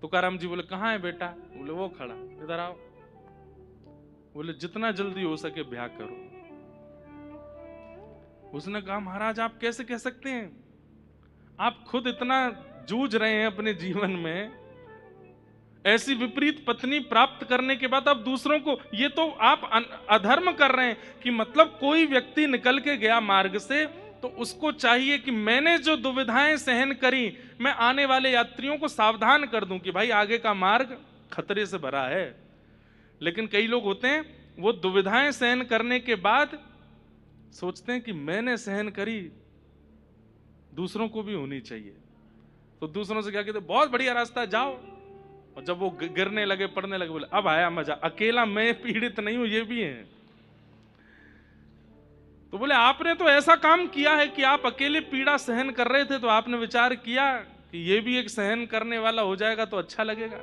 तुकाराम जी बोले कहाँ है बेटा? बोले वो खड़ा, इधर आओ। बोले जितना जल्दी हो सके ब्याह करो। उसने कहा महाराज आप कैसे कह सकते हैं, आप खुद इतना जूझ रहे हैं अपने जीवन में, ऐसी विपरीत पत्नी प्राप्त करने के बाद आप दूसरों को, ये तो आप अधर्म कर रहे हैं। कि मतलब कोई व्यक्ति निकल के गया मार्ग से तो उसको चाहिए कि मैंने जो दुविधाएं सहन करी मैं आने वाले यात्रियों को सावधान कर दूं कि भाई आगे का मार्ग खतरे से भरा है। लेकिन कई लोग होते हैं वो दुविधाएं सहन करने के बाद सोचते हैं कि मैंने सहन करी दूसरों को भी होनी चाहिए। तो दूसरों से क्या कहते, बहुत बढ़िया रास्ता जाओ। और जब वो गिरने लगे पड़ने लगे बोले अब आया मजा, अकेला मैं पीड़ित नहीं हूं ये भी है। तो बोले आपने तो ऐसा काम किया है कि आप अकेले पीड़ा सहन कर रहे थे तो आपने विचार किया कि ये भी एक सहन करने वाला हो जाएगा तो अच्छा लगेगा।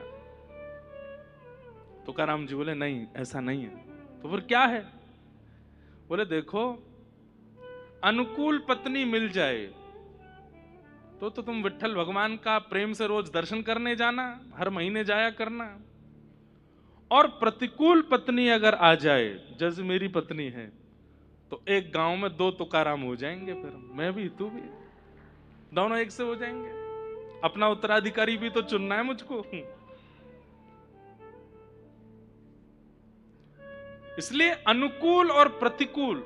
तुकाराम जी बोले नहीं ऐसा नहीं है। तो फिर क्या है? बोले देखो अनुकूल पत्नी मिल जाए तो तुम विट्ठल भगवान का प्रेम से रोज दर्शन करने जाना, हर महीने जाया करना। और प्रतिकूल पत्नी अगर आ जाए, जैसे मेरी पत्नी है, तो एक गांव में 2 तुकाराम हो जाएंगे, फिर मैं भी तू भी, दोनों एक से हो जाएंगे। अपना उत्तराधिकारी भी तो चुनना है मुझको। इसलिए अनुकूल और प्रतिकूल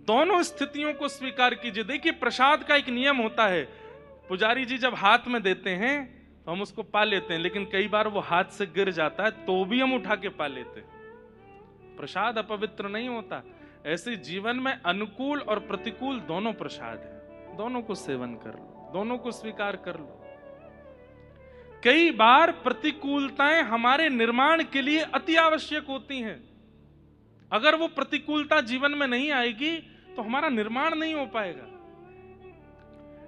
दोनों स्थितियों को स्वीकार कीजिए। देखिए प्रसाद का एक नियम होता है, पुजारी जी जब हाथ में देते हैं तो हम उसको पा लेते हैं, लेकिन कई बार वो हाथ से गिर जाता है तो भी हम उठा के पा लेते हैं। प्रसाद अपवित्र नहीं होता। ऐसे जीवन में अनुकूल और प्रतिकूल दोनों प्रसाद है, दोनों को सेवन कर लो, दोनों को स्वीकार कर लो। कई बार प्रतिकूलताएं हमारे निर्माण के लिए अति आवश्यक होती हैं। अगर वो प्रतिकूलता जीवन में नहीं आएगी तो हमारा निर्माण नहीं हो पाएगा।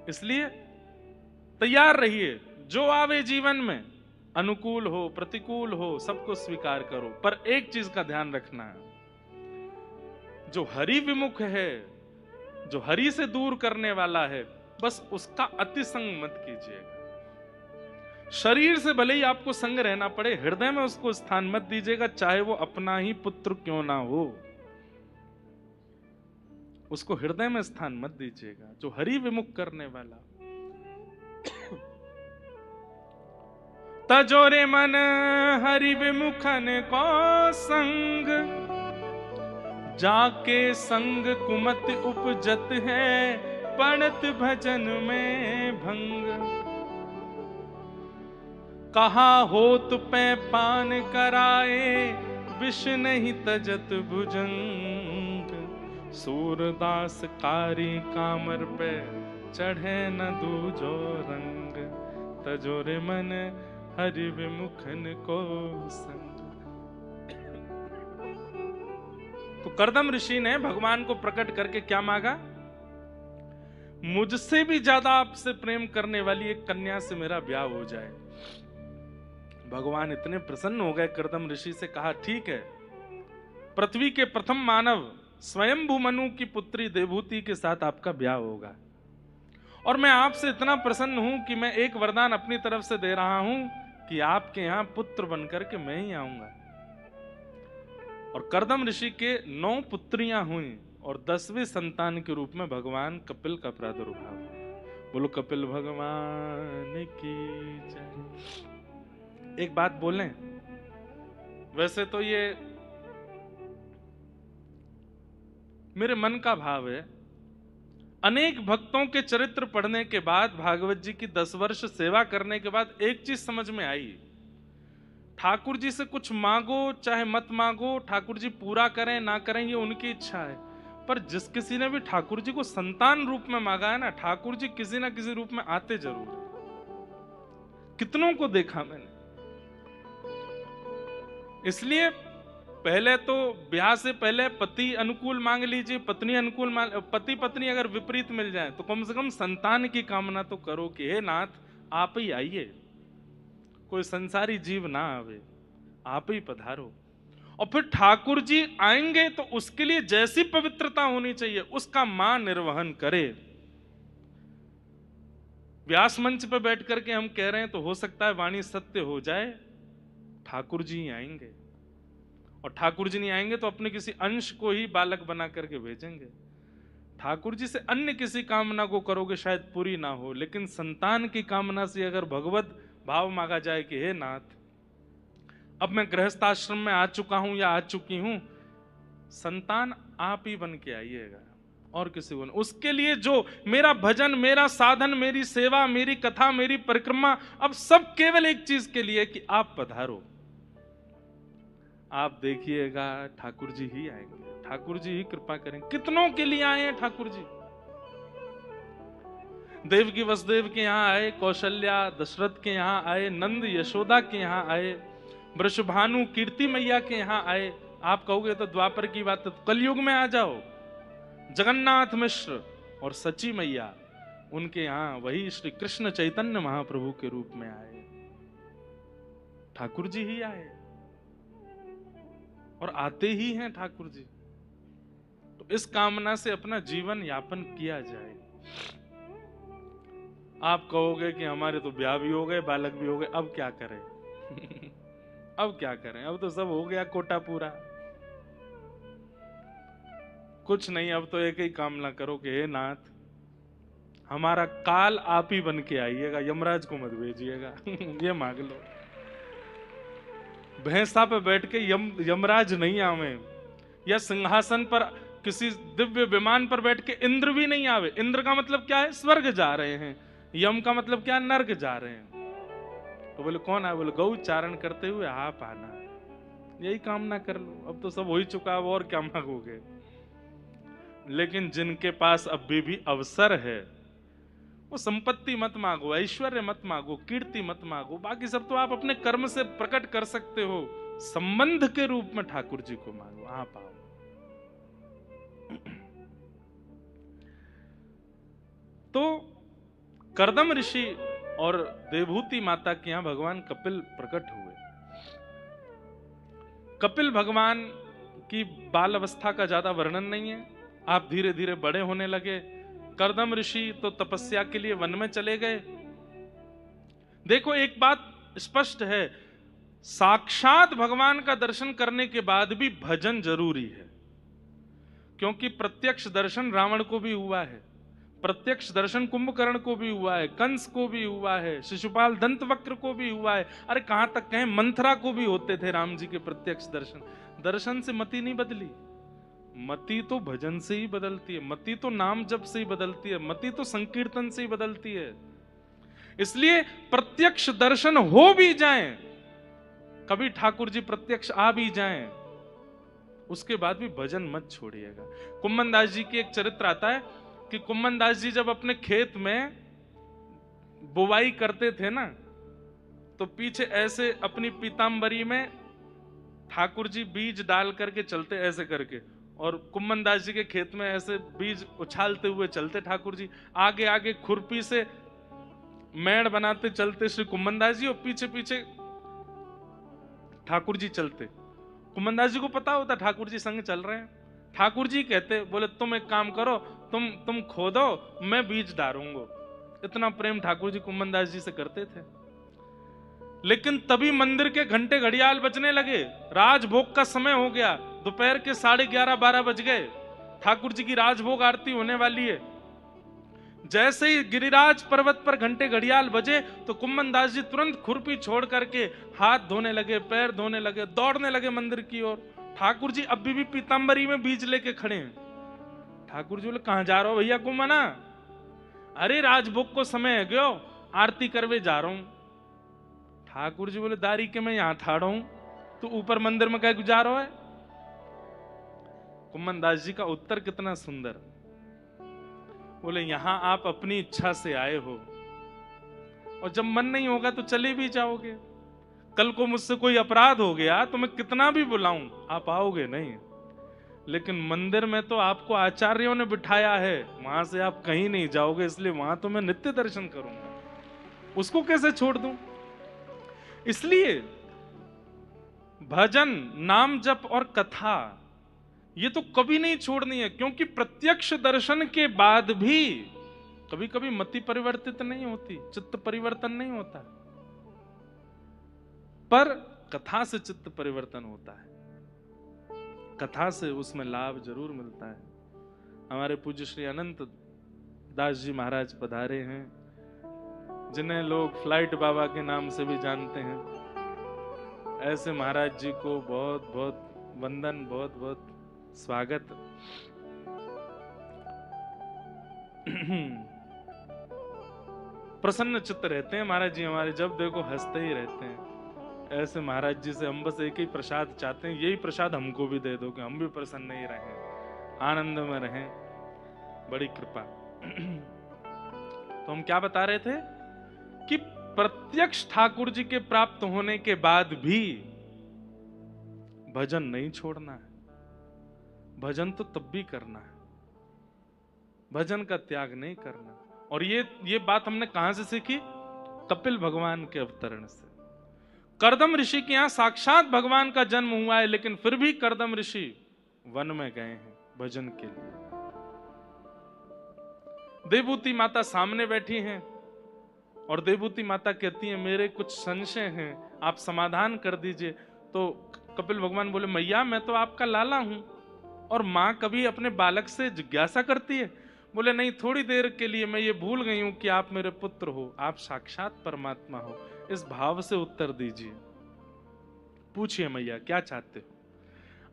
इसलिए तैयार रहिए, जो आवे जीवन में अनुकूल हो प्रतिकूल हो सबको स्वीकार करो। पर एक चीज का ध्यान रखना है, जो हरि विमुख है, जो हरि से दूर करने वाला है, बस उसका अति संग मत कीजिएगा। शरीर से भले ही आपको संग रहना पड़े, हृदय में उसको स्थान मत दीजिएगा, चाहे वो अपना ही पुत्र क्यों ना हो, उसको हृदय में स्थान मत दीजिएगा। जो हरि विमुख करने वाला। तजोरे मन हरि विमुखन को संग, जाके संग कुमति उपजत है, पड़त भजन में भंग। कहा होत पै पान कराए, विष नहीं तजत भुजंग। सूरदास कारी कामर पे, चढ़े न दूजो रंग। तजोरे मन हरि विमुखन को संग। तो कर्दम ऋषि ने भगवान को प्रकट करके क्या मांगा? मुझसे भी ज्यादा आपसे प्रेम करने वाली एक कन्या से मेरा ब्याह हो जाए। भगवान इतने प्रसन्न हो गए, कर्दम ऋषि से कहा ठीक है, पृथ्वी के प्रथम मानव स्वयंभू मनु की पुत्री देवहूति के साथ आपका ब्याह होगा। और मैं आपसे इतना प्रसन्न हूं कि मैं एक वरदान अपनी तरफ से दे रहा हूं कि आपके यहां पुत्र बनकर के मैं ही आऊंगा। और कर्दम ऋषि के 9 पुत्रियां हुई और 10वें संतान के रूप में भगवान कपिल का प्रादुर्भाव। बोलो कपिल भगवान की जय। एक बात बोलें, वैसे तो ये मेरे मन का भाव है, अनेक भक्तों के चरित्र पढ़ने के बाद, भागवत जी की 10 वर्ष सेवा करने के बाद एक चीज समझ में आई, ठाकुर जी से कुछ मांगो चाहे मत मांगो, ठाकुर जी पूरा करें ना करें ये उनकी इच्छा है। पर जिस किसी ने भी ठाकुर जी को संतान रूप में मांगा है ना, ठाकुर जी किसी ना किसी रूप में आते जरूर है। कितनों को देखा मैंने। इसलिए पहले तो ब्याह से पहले पति अनुकूल मांग लीजिए, पत्नी अनुकूल मांग, पति पत्नी अगर विपरीत मिल जाए तो कम से कम संतान की कामना तो करो कि हे नाथ आप ही आइए, कोई संसारी जीव ना आवे, आप ही पधारो। और फिर ठाकुर जी आएंगे तो उसके लिए जैसी पवित्रता होनी चाहिए उसका मां निर्वहन करे। व्यास मंच पर बैठ करके हम कह रहे हैं तो हो सकता है वाणी सत्य हो जाए, ठाकुर जी ही आएंगे। और ठाकुर जी नहीं आएंगे तो अपने किसी अंश को ही बालक बना करके भेजेंगे। ठाकुर जी से अन्य किसी कामना को करोगे शायद पूरी ना हो, लेकिन संतान की कामना से अगर भगवत भाव मांगा जाए कि हे नाथ अब मैं गृहस्थ आश्रम में आ चुका हूं या आ चुकी हूं, संतान आप ही बन के आइएगा और किसी को नहीं। उसके लिए जो मेरा भजन, मेरा साधन, मेरी सेवा, मेरी कथा, मेरी परिक्रमा, अब सब केवल एक चीज के लिए कि आप पधारो। आप देखिएगा ठाकुर जी ही आएंगे, ठाकुर जी ही कृपा करेंगे। कितनों के लिए आए हैं ठाकुर जी। देवकी वसुदेव के यहाँ आए, कौशल्या दशरथ के यहाँ आए, नंद यशोदा के यहाँ आए, वृषभानु कीर्ति मैया के यहाँ आए। आप कहोगे तो द्वापर की बात, तो कलयुग में आ जाओ, जगन्नाथ मिश्र और सची मैया उनके यहाँ वही श्री कृष्ण चैतन्य महाप्रभु के रूप में आए, ठाकुर जी ही आए और आते ही हैं ठाकुर जी। तो इस कामना से अपना जीवन यापन किया जाए। आप कहोगे कि हमारे तो ब्याह भी हो गए, बालक भी हो गए, अब क्या करें? अब क्या करें, अब तो सब हो गया कोटा पूरा। कुछ नहीं, अब तो एक ही कामना करो कि हे नाथ हमारा काल आप ही बन के आइएगा, यमराज को मत भेजिएगा। ये मांग लो। भैंसा पे बैठ के यमराज नहीं आवे, या सिंहासन पर किसी दिव्य विमान पर बैठ के इंद्र भी नहीं आवे। इंद्र का मतलब क्या है? स्वर्ग जा रहे हैं। यम का मतलब क्या? नर्क जा रहे हैं। तो बोले कौन आए? बोले गौ चारण करते हुए आप आना। यही कामना कर लो, अब तो सब हो ही चुका है, और क्या मांगोगे? लेकिन जिनके पास अभी भी अवसर है वो संपत्ति मत मांगो, ऐश्वर्य मत मांगो, कीर्ति मत मांगो, बाकी सब तो आप अपने कर्म से प्रकट कर सकते हो। संबंध के रूप में ठाकुर जी को मांगो, आप आओ। तो कर्दम ऋषि और देवहूति माता के यहां भगवान कपिल प्रकट हुए। कपिल भगवान की बाल अवस्था का ज्यादा वर्णन नहीं है। आप धीरे धीरे बड़े होने लगे। कर्दम ऋषि तो तपस्या के लिए वन में चले गए। देखो एक बात स्पष्ट है, साक्षात भगवान का दर्शन करने के बाद भी भजन जरूरी है, क्योंकि प्रत्यक्ष दर्शन रावण को भी हुआ है, प्रत्यक्ष दर्शन कुंभकर्ण को भी हुआ है, कंस को भी हुआ है, शिशुपाल दंतवक्र को भी हुआ है। अरे कहां तक कहें, मंथरा को भी होते थे राम जी के प्रत्यक्ष दर्शन। दर्शन से मति नहीं बदली, मति तो भजन से ही बदलती है, मति तो नाम जप से ही बदलती है, मति तो संकीर्तन से ही बदलती है। इसलिए प्रत्यक्ष दर्शन हो भी जाए, कभी ठाकुर जी प्रत्यक्ष आ भी जाएं, उसके बाद भी भजन मत छोड़िएगा। कुम्मन दास जी की एक चरित्र आता है कि कुम्मन दास जी जब अपने खेत में बुवाई करते थे ना, तो पीछे ऐसे अपनी पीतांबरी में ठाकुर जी बीज डाल करके चलते ऐसे करके, और कुम्मन दास जी के खेत में ऐसे बीज उछालते हुए चलते ठाकुर जी। आगे आगे खुरपी से मेड़ बनाते चलते श्री कुम्मन दास जी, और पीछे पीछे ठाकुर जी चलते। कुम्मन दास जी को पता होता ठाकुर जी संग चल रहे हैं। ठाकुर जी कहते, बोले तुम एक काम करो, तुम खोदो, मैं बीज डालूंगा। इतना प्रेम ठाकुर जी कुम्मन दास जी से करते थे। लेकिन तभी मंदिर के घंटे घड़ियाल बजने लगे, राजभोग का समय हो गया, दोपहर के 11:30-12 बज गए, ठाकुर जी की राजभोग आरती होने वाली है। जैसे ही गिरिराज पर्वत पर घंटे घड़ियाल बजे तो कुम्मन दास जी तुरंत खुरपी छोड़ करके हाथ धोने लगे, पैर धोने लगे, दौड़ने लगे मंदिर की ओर। ठाकुर जी अभी भी पीतांबरी में बीज लेके खड़े हैं। ठाकुर जी बोले कहां जा रहे हो भैया कुम्मना? अरे राजभोग को समय है गयो, आरती करवे जा रहा हूं। ठाकुर जी बोले दारी के मैं यहां ठाड़ा हूं, तो ऊपर मंदिर में क्या गुजारो है। कुम्मन दास जी का उत्तर कितना सुंदर। बोले यहां आप अपनी इच्छा से आए हो, और जब मन नहीं होगा तो चले भी जाओगे। कल को मुझसे कोई अपराध हो गया तो मैं कितना भी बुलाऊं आप आओगे नहीं। लेकिन मंदिर में तो आपको आचार्यों ने बिठाया है, वहां से आप कहीं नहीं जाओगे, इसलिए वहां तो मैं नित्य दर्शन करूंगा, उसको कैसे छोड़ दूं। इसलिए भजन, नाम जप और कथा ये तो कभी नहीं छोड़नी है, क्योंकि प्रत्यक्ष दर्शन के बाद भी कभी कभी मति परिवर्तित नहीं होती, चित्त परिवर्तन नहीं होता, पर कथा से चित्त परिवर्तन होता है, कथा से उसमें लाभ जरूर मिलता है। हमारे पूज्य श्री अनंत दास जी महाराज पधारे हैं, जिन्हें लोग फ्लाइट बाबा के नाम से भी जानते हैं। ऐसे महाराज जी को बहुत बहुत वंदन, बहुत बहुत स्वागत। प्रसन्न चित्त रहते हैं महाराज जी हमारे, जब देखो हंसते ही रहते हैं। ऐसे महाराज जी से हम बस एक ही प्रसाद चाहते हैं, यही प्रसाद हमको भी दे दो कि हम भी प्रसन्न ही रहें, आनंद में रहें, बड़ी कृपा। तो हम क्या बता रहे थे कि प्रत्यक्ष ठाकुर जी के प्राप्त होने के बाद भी भजन नहीं छोड़ना है। भजन तो तब भी करना है, भजन का त्याग नहीं करना। और ये बात हमने कहां से सीखी? कपिल भगवान के अवतरण से। कर्दम ऋषि के यहां साक्षात भगवान का जन्म हुआ है, लेकिन फिर भी कर्दम ऋषि वन में गए हैं भजन के लिए। देवभूति माता सामने बैठी हैं और देवभूति माता कहती है मेरे कुछ संशय हैं, आप समाधान कर दीजिए। तो कपिल भगवान बोले मैया मैं तो आपका लाला हूं, और मां कभी अपने बालक से जिज्ञासा करती है? बोले नहीं, थोड़ी देर के लिए मैं ये भूल गई हूं कि आप मेरे पुत्र हो, आप साक्षात परमात्मा हो, इस भाव से उत्तर दीजिए। पूछिए मैया क्या चाहते हो।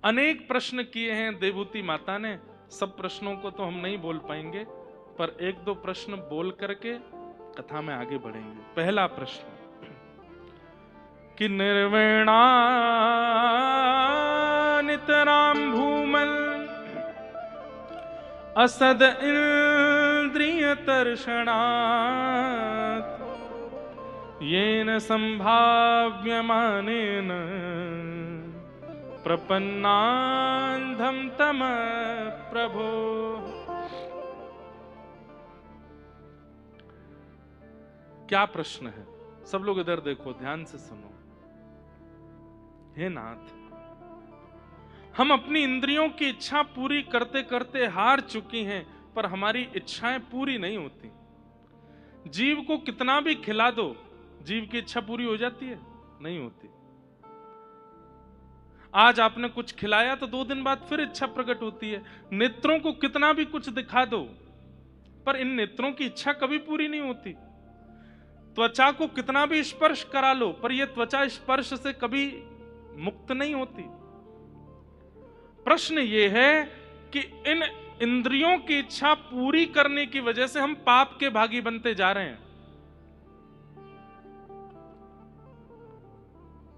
अनेक प्रश्न किए हैं देवभूति माता ने, सब प्रश्नों को तो हम नहीं बोल पाएंगे, पर एक दो प्रश्न बोल करके कथा में आगे बढ़ेंगे। पहला प्रश्न कि निर्वेणा नितराम भूमल असद इंद्रिय तर्षणात् येन संभाव्यमानेन प्रपन्नान्धं तम प्रभो। क्या प्रश्न है? सब लोग इधर देखो, ध्यान से सुनो। हे नाथ, हम अपनी इंद्रियों की इच्छा पूरी करते करते हार चुकी हैं, पर हमारी इच्छाएं पूरी नहीं होती। जीव को कितना भी खिला दो, जीव की इच्छा पूरी हो जाती है? नहीं होती। आज आपने कुछ खिलाया तो 2 दिन बाद फिर इच्छा प्रकट होती है। नेत्रों को कितना भी कुछ दिखा दो, पर इन नेत्रों की इच्छा कभी पूरी नहीं होती। त्वचा को कितना भी स्पर्श करा लो, पर यह त्वचा स्पर्श से कभी मुक्त नहीं होती। प्रश्न यह है कि इन इंद्रियों की इच्छा पूरी करने की वजह से हम पाप के भागी बनते जा रहे हैं।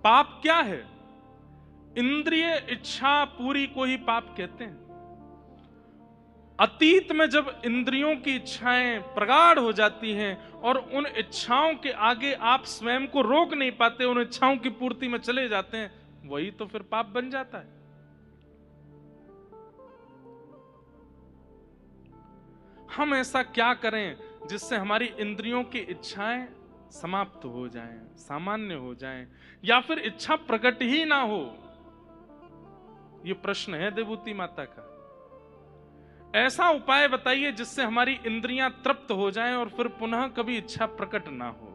पाप क्या है? इंद्रिय इच्छा पूरी को ही पाप कहते हैं। अतीत में जब इंद्रियों की इच्छाएं प्रगाढ़ हो जाती हैं और उन इच्छाओं के आगे आप स्वयं को रोक नहीं पाते, उन इच्छाओं की पूर्ति में चले जाते हैं, वही तो फिर पाप बन जाता है। हम ऐसा क्या करें जिससे हमारी इंद्रियों की इच्छाएं समाप्त हो जाएं, सामान्य हो जाएं, या फिर इच्छा प्रकट ही ना हो? यह प्रश्न है देवभूति माता का। ऐसा उपाय बताइए जिससे हमारी इंद्रियां तृप्त हो जाएं और फिर पुनः कभी इच्छा प्रकट ना हो।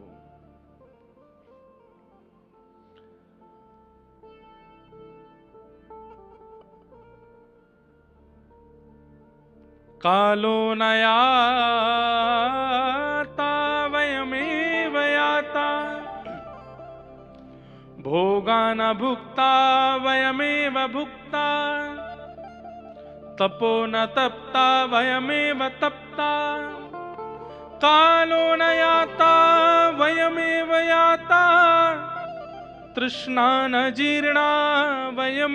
कालो न याता वयमेव याता, भोगा न भुक्ता वयमेव भुक्ता, तपो न तप्ता वयमेव तप्ता। कालो न याता वयमेव याता, तृष्णा न जीर्णा वयमेव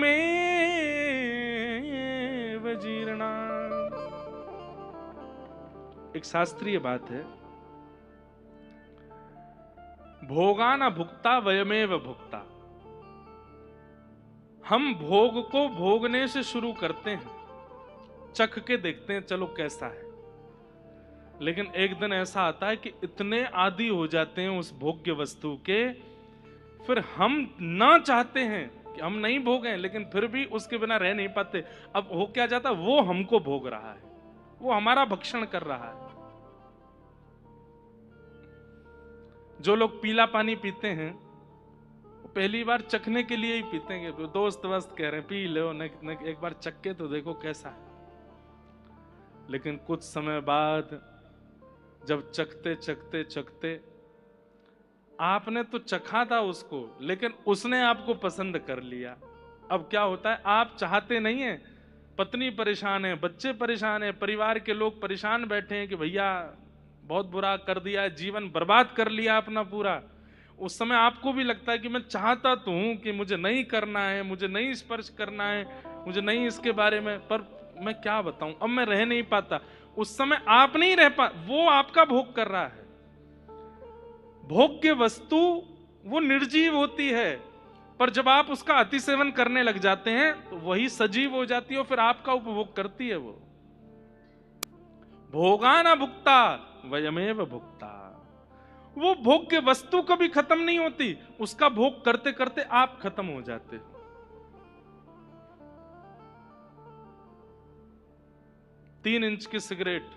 जीर्णा। एक शास्त्रीय बात है, भोगा न भुक्ता वयमेव भुक्ता। हम भोग को भोगने से शुरू करते हैं, चख के देखते हैं चलो कैसा है, लेकिन एक दिन ऐसा आता है कि इतने आदी हो जाते हैं उस भोग्य वस्तु के, फिर हम ना चाहते हैं कि हम नहीं भोगें, लेकिन फिर भी उसके बिना रह नहीं पाते। अब हो क्या जाता, वो हमको भोग रहा है, वो हमारा भक्षण कर रहा है। जो लोग पीला पानी पीते हैं वो पहली बार चखने के लिए ही पीते हैं, तो दोस्त वस्त कह रहे हैं पी लो एक बार चख के तो देखो कैसा है। लेकिन कुछ समय बाद जब चखते चखते चखते, आपने तो चखा था उसको, लेकिन उसने आपको पसंद कर लिया। अब क्या होता है, आप चाहते नहीं है, पत्नी परेशान है, बच्चे परेशान है, परिवार के लोग परेशान बैठे हैं कि भैया बहुत बुरा कर दिया, जीवन बर्बाद कर लिया अपना पूरा। उस समय आपको भी लगता है कि मैं चाहता तो हूं कि मुझे नहीं करना है, मुझे नहीं स्पर्श करना है, मुझे नहीं इसके बारे में, पर मैं क्या बताऊं, अब मैं रह नहीं पाता। उस समय आप नहीं रह पा, वो आपका भोग कर रहा है। भोग्य वस्तु वो निर्जीव होती है, पर जब आप उसका अति सेवन करने लग जाते हैं तो वही सजीव हो जाती है और फिर आपका उपभोग करती है वो। भोगा न भुक्ता वयमेव भुक्ता। वो भोग्य वस्तु कभी खत्म नहीं होती, उसका भोग करते करते आप खत्म हो जाते हो। 3 इंच की सिगरेट